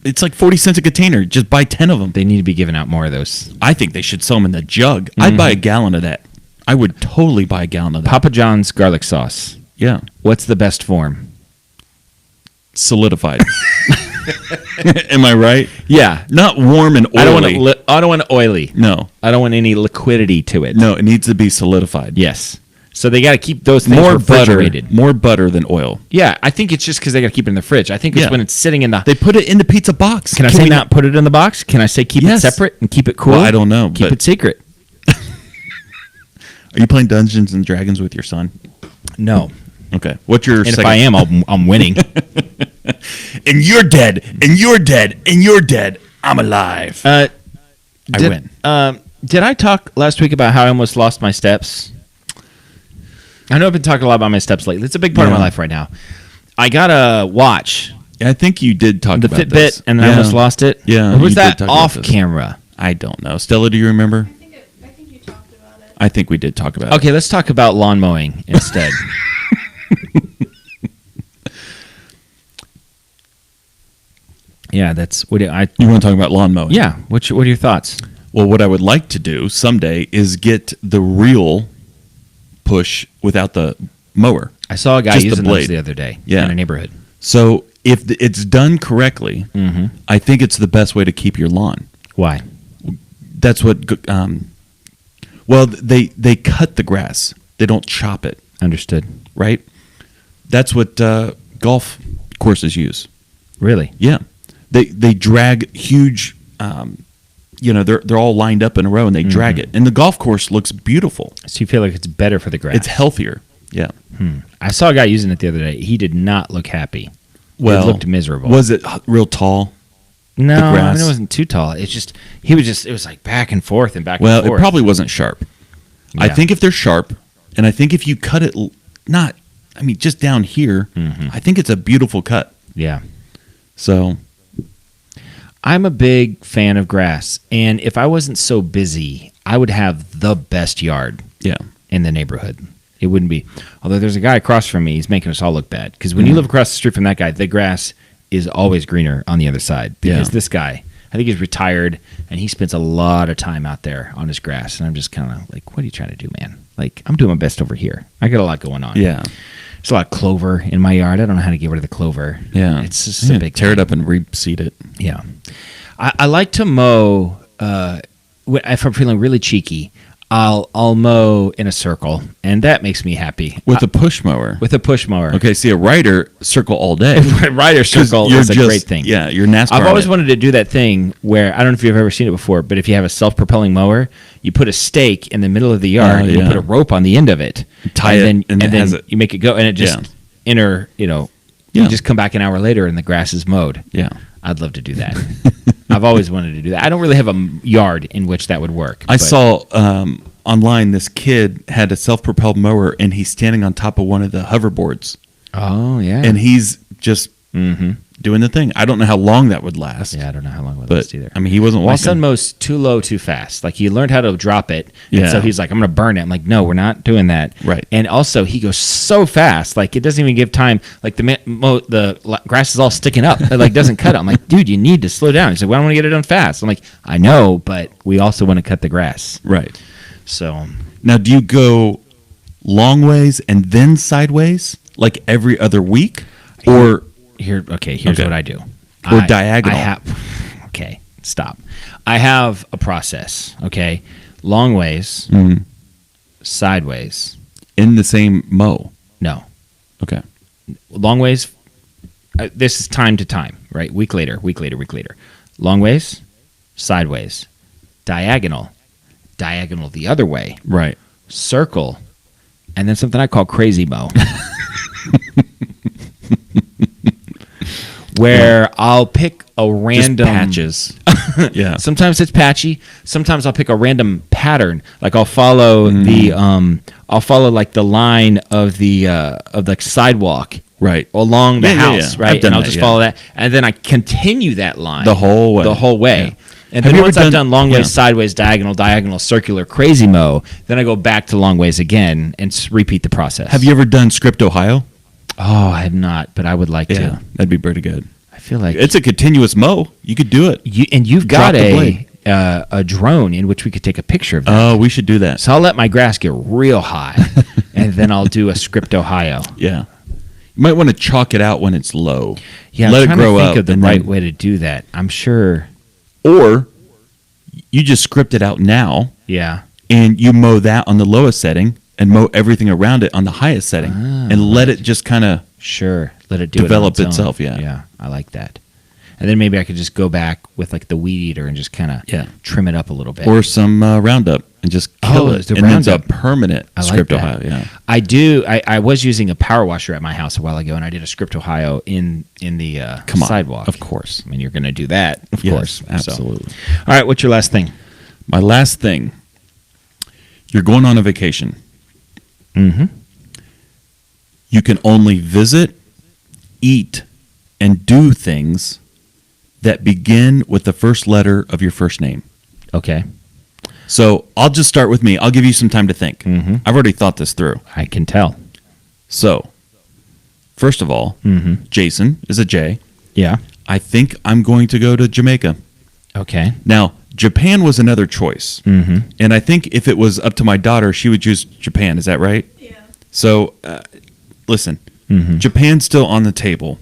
S1: It's like 40 cents a container. Just buy 10 of them.
S4: They need to be giving out more of those.
S1: I think they should sell them in the jug. I'd buy a gallon of that. I would totally buy a gallon of that.
S4: Papa John's garlic sauce.
S1: Yeah.
S4: What's the best form?
S1: Solidified. Am I right?
S4: Yeah.
S1: Not warm and oily.
S4: I don't want it oily.
S1: No.
S4: I don't want any liquidity to it.
S1: No, it needs to be solidified.
S4: Yes. So they got to keep those things
S1: More butter.
S4: refrigerated.
S1: More butter than oil.
S4: Yeah, I think it's just because they got to keep it in the fridge. I think it's
S1: Yeah.
S4: when it's sitting in the.
S1: They put it in the pizza box.
S4: Can I say not put it in the box? Can I say keep
S1: Yes.
S4: it separate and keep it cool?
S1: Well, I don't know,
S4: Keep
S1: but-
S4: it secret.
S1: Are you playing Dungeons and Dragons with your son?
S4: No.
S1: Okay. What's your
S4: And
S1: second?
S4: if I am, I'm winning.
S1: And you're dead. And you're dead. And you're dead. I'm alive.
S4: I
S1: win.
S4: Did I talk last week about how I almost lost my steps? I know I've been talking a lot about my steps lately. It's a big part of my
S1: Yeah.
S4: life right now. I got a watch,
S1: I think you did talk
S4: the
S1: about
S4: Fitbit,
S1: this.
S4: and I almost lost it.
S1: Yeah,
S4: Or was
S1: you did
S4: that
S1: talk about
S4: off
S1: this.
S4: camera?
S1: I don't know. Stella, do you remember?
S5: I think you talked about it.
S1: I think we did talk about it.
S4: Okay, let's talk about lawn mowing instead. Yeah, that's what I.
S1: You want to talk about lawn mowing?
S4: Yeah, what are your thoughts?
S1: Well, what I would like to do someday is get the real push without the mower.
S4: I saw a guy
S1: Just the
S4: using those
S1: blade.
S4: the other day
S1: Yeah.
S4: in a neighborhood.
S1: So if it's done correctly, I think it's the best way to keep your lawn.
S4: Why?
S1: That's what. Well, they cut the grass. They don't chop it.
S4: Understood.
S1: Right. That's what golf courses use.
S4: Really?
S1: Yeah, they drag huge. They're all lined up in a row and they drag it, and the golf course looks beautiful.
S4: So you feel like it's better for the grass?
S1: It's healthier. Yeah.
S4: I saw a guy using it the other day. He did not look happy.
S1: Well,
S4: it looked miserable.
S1: Was it real tall?
S4: No,
S1: the
S4: I
S1: grass?
S4: mean, it wasn't too tall. It's just it was like back and forth and back
S1: Well,
S4: and forth.
S1: it probably wasn't sharp. I
S4: Yeah.
S1: think if they're sharp, and I think if you cut it, just down here, I think it's a beautiful cut.
S4: Yeah.
S1: So
S4: I'm a big fan of grass, and if I wasn't so busy, I would have the best yard
S1: yeah,
S4: in the neighborhood. It wouldn't be. Although there's a guy across from me, he's making us all look bad. Because when you live across the street from that guy, the grass is always greener on the other side. Because
S1: Yeah.
S4: this guy, I think he's retired, and he spends a lot of time out there on his grass. And I'm just kind of like, what are you trying to do, man? Like, I'm doing my best over here. I got a lot going on.
S1: yeah,
S4: There's a lot of clover in my yard. I don't know how to get rid of the clover.
S1: yeah.
S4: It's just a big
S1: tear
S4: thing.
S1: it up and reseed it.
S4: Yeah. I like to mow, if I'm feeling really cheeky, I'll mow in a circle, and that makes me happy.
S1: With a push mower.
S4: With a push mower.
S1: Okay, see, a rider circle all day.
S4: Rider
S1: 'Cause
S4: circle
S1: you're
S4: is a
S1: just-
S4: great thing.
S1: Yeah, you're NASCAR.
S4: I've always
S1: on it.
S4: wanted to do that thing where, I don't know if you've ever seen it before, but if you have a self-propelling mower, you put a stake in the middle of the yard, and you
S1: yeah.
S4: put a rope on the end of it,
S1: Tie
S4: and
S1: it,
S4: then,
S1: and it
S4: then
S1: has it.
S4: you make it go, and it just
S1: Yeah. Yeah.
S4: You just come back an hour later and the grass is mowed.
S1: Yeah.
S4: I'd love to do that. I've always wanted to do that. I don't really have a yard in which that would work.
S1: I
S4: but-
S1: saw online this kid had a self-propelled mower, and he's standing on top of one of the hoverboards,
S4: Oh yeah.
S1: and he's just doing the thing. I don't know how long that would last.
S4: Yeah, I don't know how long it would
S1: But
S4: last either.
S1: I mean, he wasn't
S4: My
S1: walking.
S4: son mows too low, too fast. Like he learned how to drop it,
S1: Yeah.
S4: and so he's like, "I'm going to burn it." I'm like, "No, we're not doing that."
S1: Right.
S4: And also, he goes so fast, like it doesn't even give time. Like the grass is all sticking up, it like doesn't cut it. I'm like, "Dude, you need to slow down." He's like, "Well, I want to get it done fast." I'm like, "I know, but we also want to cut the grass."
S1: Right.
S4: So
S1: Now, do you go long ways and then sideways, like every other week, or
S4: here's
S1: Okay.
S4: what I do.
S1: Or diagonal.
S4: I have, okay, stop. I have a process. Okay, long ways, sideways.
S1: in the same mow?
S4: No,
S1: Okay.
S4: long ways. This is time to time, right? Week later. Long ways, sideways, diagonal the other way,
S1: Right.
S4: circle, and then something I call crazy mow. Where I'll pick a random
S1: Just patches. Yeah.
S4: Sometimes it's patchy. Sometimes I'll pick a random pattern. Like I'll follow I'll follow like the line of the sidewalk
S1: Right.
S4: along the
S1: Yeah, yeah,
S4: house,
S1: yeah.
S4: right?
S1: I've done
S4: And I'll
S1: that,
S4: just
S1: yeah.
S4: follow that, and then I continue that line
S1: The whole way.
S4: Yeah. And
S1: Have
S4: then
S1: you
S4: once
S1: ever
S4: I've
S1: done-
S4: done long ways,
S1: yeah.
S4: sideways, diagonal, circular, crazy mow, then I go back to long ways again and repeat the process.
S1: Have you ever done Script Ohio?
S4: Oh, I have not, but I would like to.
S1: That'd be pretty good.
S4: I feel like
S1: It's a continuous mow. You could do it.
S4: you've
S1: Drop
S4: got
S1: the blade.
S4: a drone in which we could take a picture of that.
S1: Oh, we should do that.
S4: So I'll let my grass get real high, and then I'll do a Script Ohio.
S1: Yeah. You might want to chalk it out when it's low.
S4: Yeah,
S1: Let
S4: I'm
S1: it
S4: trying
S1: grow
S4: to think
S1: up.
S4: of the
S1: and
S4: right
S1: then-
S4: way to do that. I'm sure.
S1: Or you just script it out now,
S4: Yeah.
S1: and you mow that on the lowest setting and mow everything around it on the highest setting, and let it just kind of
S4: Sure. Let it do
S1: Develop
S4: it on its own.
S1: itself, yeah.
S4: Yeah, I like that. And then maybe I could just go back with like the weed eater and just kind of
S1: Yeah.
S4: trim it up a little bit.
S1: or some Roundup and just kill it.
S4: the
S1: And then it's a
S4: Roundup.
S1: permanent
S4: I like
S1: Script
S4: that.
S1: Ohio. Yeah.
S4: I do. I was using a power washer at my house a while ago, and I did a Script Ohio in the
S1: Come on.
S4: sidewalk.
S1: Of course.
S4: I mean, you're going to do that, of
S1: Yes,
S4: course. So.
S1: absolutely.
S4: All right, what's your last thing?
S1: My last thing. You're going on a vacation.
S4: Mm-hmm.
S1: You can only visit, eat, and do things that begin with the first letter of your first name.
S4: Okay,
S1: So I'll just start with me. I'll give you some time to think.
S4: Mhm.
S1: I've already thought this through.
S4: I can tell.
S1: So, first of all, Jason is a J.
S4: Yeah.
S1: I think I'm going to go to Jamaica.
S4: Okay.
S1: Now, Japan was another choice.
S4: Mm-hmm.
S1: And I think if it was up to my daughter, she would choose Japan. Is that right?
S5: Yeah.
S1: So, listen,
S4: Mhm.
S1: Japan's still on the table.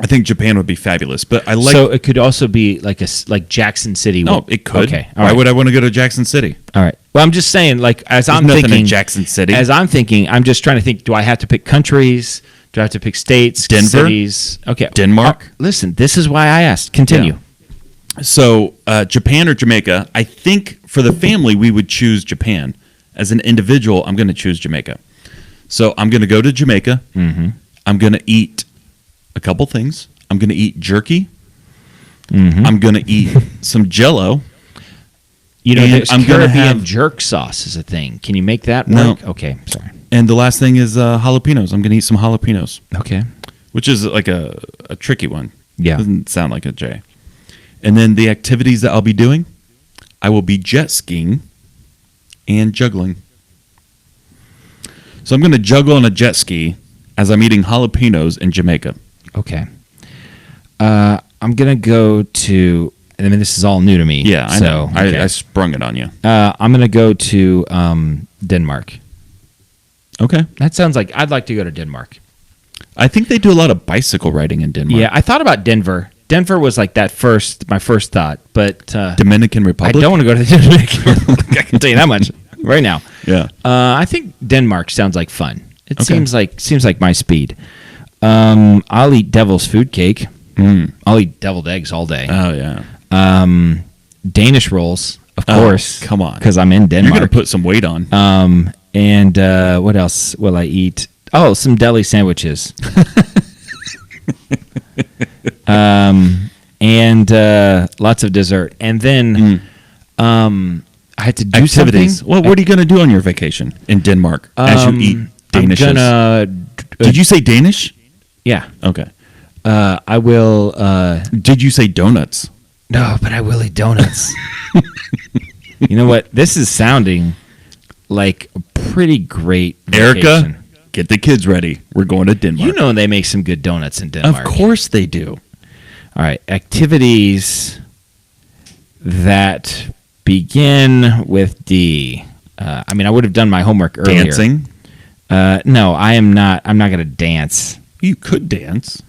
S1: I think Japan would be fabulous, but I like.
S4: So it could also be like like Jackson City.
S1: No, it could.
S4: Okay. All
S1: Why
S4: right.
S1: would I want to go to Jackson City?
S4: All right. Well, I'm just saying, like, as I'm
S1: nothing in
S4: thinking,
S1: Jackson City.
S4: As I'm thinking, I'm just trying to think: do I have to pick countries? Do I have to pick states?
S1: Denver?
S4: Cities? Okay.
S1: Denmark?
S4: Listen, this is why I asked. Continue.
S1: So, Japan or Jamaica? I think for the family, we would choose Japan. As an individual, I'm going to choose Jamaica. So I'm going to go to Jamaica.
S4: Mm-hmm.
S1: I'm going to eat a couple things. I'm going to eat jerky.
S4: Mm-hmm.
S1: I'm going to eat some Jello.
S4: You know,
S1: And
S4: there's
S1: I'm gonna
S4: Caribbean
S1: have-
S4: jerk sauce is a thing. Can you make that
S1: No.
S4: work? Okay. Sorry.
S1: And the last thing is jalapenos. I'm going to eat some jalapenos,
S4: Okay.
S1: which is like a tricky one.
S4: Yeah.
S1: Doesn't sound like a J. And then the activities that I'll be doing, I will be jet skiing and juggling. So I'm going to juggle on a jet ski as I'm eating jalapenos in Jamaica.
S4: Okay. I'm gonna go to. I mean, this is all new to me.
S1: Yeah, I
S4: so,
S1: know.
S4: okay.
S1: I sprung it on you.
S4: I'm gonna go to Denmark.
S1: Okay.
S4: That sounds like I'd like to go to Denmark.
S1: I think they do a lot of bicycle riding in Denmark.
S4: Yeah, I thought about Denver. Denver was like my first thought, but
S1: Dominican
S4: I
S1: Republic.
S4: don't want to go to the Dominican Republic. I can tell you that much right now.
S1: Yeah.
S4: I think Denmark sounds like fun. It
S1: Okay.
S4: seems like my speed. I'll eat devil's food cake.
S1: Mm.
S4: I'll eat deviled eggs all day.
S1: Oh yeah.
S4: Danish rolls, of
S1: Oh,
S4: course.
S1: come on.
S4: because I'm in
S1: You're
S4: Denmark.
S1: going to put some weight on.
S4: And what else will I eat? Oh, some deli sandwiches. and lots of dessert. And then I had to do
S1: Activities.
S4: something.
S1: Well, what are you going to do on your vacation in Denmark as you eat Danishes?
S4: I'm gonna.
S1: Did you say Danish?
S4: Yeah.
S1: Okay.
S4: I will.
S1: Did you say donuts?
S4: No, but I will eat donuts. You know what? This is sounding like a pretty great vacation.
S1: Erica, get the kids ready. We're going to Denmark.
S4: You know they make some good donuts in Denmark.
S1: Of course they do.
S4: All right. Activities that begin with D. I mean, I would have done my homework earlier.
S1: Dancing.
S4: No, I am not. I'm not going to dance.
S1: You could dance.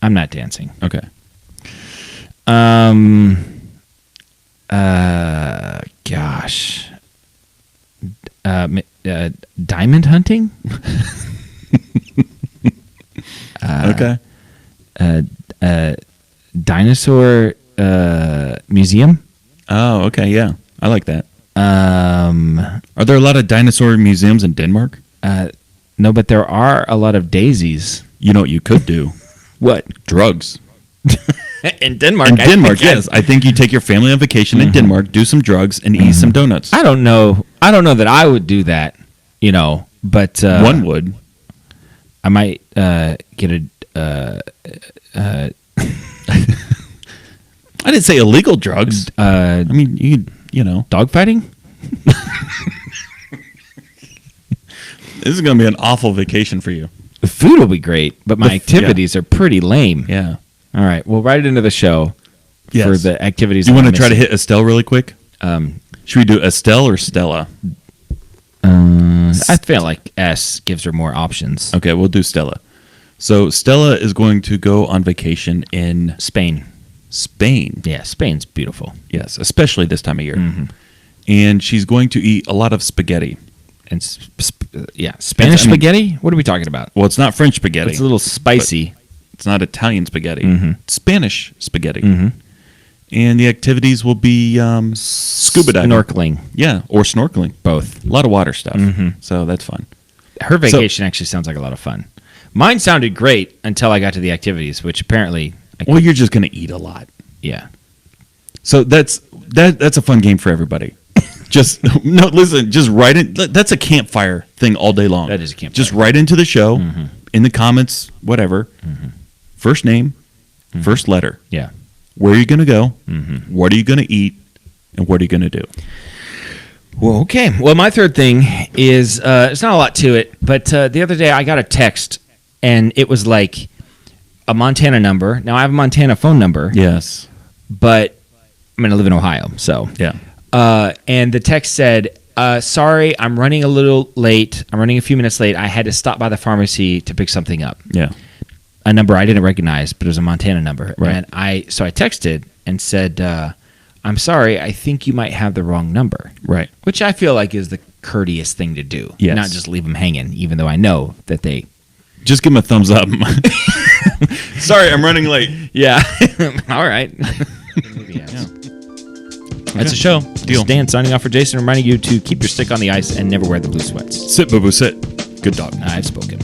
S4: I'm not dancing.
S1: Okay.
S4: Gosh. Diamond hunting?
S1: Okay.
S4: Dinosaur museum?
S1: Oh, okay. Yeah. I like that.
S4: Are
S1: Are there a lot of dinosaur museums in Denmark?
S4: no, but there are a lot of daisies.
S1: You know what you could do?
S4: What?
S1: Drugs.
S4: In Denmark?
S1: In Denmark, yes. I think you take your family on vacation in Denmark, do some drugs, and eat some donuts.
S4: I don't know. I don't know that I would do that, but
S1: One would.
S4: I might get a
S1: I didn't say illegal drugs. I mean, you know.
S4: dog fighting.
S1: This is going to be an awful vacation for you.
S4: The food will be great, but my activities are pretty lame.
S1: Yeah.
S4: All right, we'll write it into the show
S1: Yes.
S4: for the activities.
S1: Do you
S4: that
S1: want
S4: I'm
S1: to try to
S4: missing.
S1: hit Estelle really quick? Should we do Estelle or Stella?
S4: I feel like S gives her more options.
S1: Okay, we'll do Stella. So Stella is going to go on vacation in
S4: Spain.
S1: Spain.
S4: Yeah, Spain's beautiful.
S1: Yes, especially this time of year. And she's going to eat a lot of spaghetti.
S4: And Spanish
S1: I mean-
S4: spaghetti? What are we talking about?
S1: Well, it's not French spaghetti.
S4: It's a little spicy.
S1: It's not Italian spaghetti.
S4: Mm-hmm.
S1: It's Spanish spaghetti. And the activities will be scuba diving.
S4: Snorkeling.
S1: Yeah, or snorkeling.
S4: Both.
S1: A lot of water stuff. So that's fun.
S4: Her vacation actually sounds like a lot of fun. Mine sounded great until I got to the activities, which apparently,
S1: Well, you're just going to eat a lot.
S4: yeah.
S1: So that's a fun game for everybody. Just write it. That's a campfire thing all day long.
S4: That is a campfire.
S1: Just write into the show, in the comments, whatever. First name, first letter.
S4: Yeah.
S1: Where are you going to go? What are you going to eat? And what are you going to do?
S4: Well, okay. Well, my third thing is it's not a lot to it, but the other day I got a text, and it was like a Montana number. Now, I have a Montana phone number,
S1: Yes.
S4: but I live in Ohio, so.
S1: Yeah.
S4: And the text said, sorry, I'm running a little late. I'm running a few minutes late. I had to stop by the pharmacy to pick something up.
S1: Yeah.
S4: A number I didn't recognize, but it was a Montana number.
S1: Right.
S4: And I texted and said, I'm sorry, I think you might have the wrong number.
S1: Right.
S4: Which I feel like is the courteous thing to do.
S1: Yes.
S4: Not just leave them hanging, even though I know that they...
S1: Just give him a thumbs up. Sorry, I'm running late.
S4: Yeah. All right. That's a show.
S1: Deal.
S4: It's Dan signing off for Jason, reminding you to keep your stick on the ice and never wear the blue sweats.
S1: Sit, boo boo, sit. Good dog.
S4: I've spoken.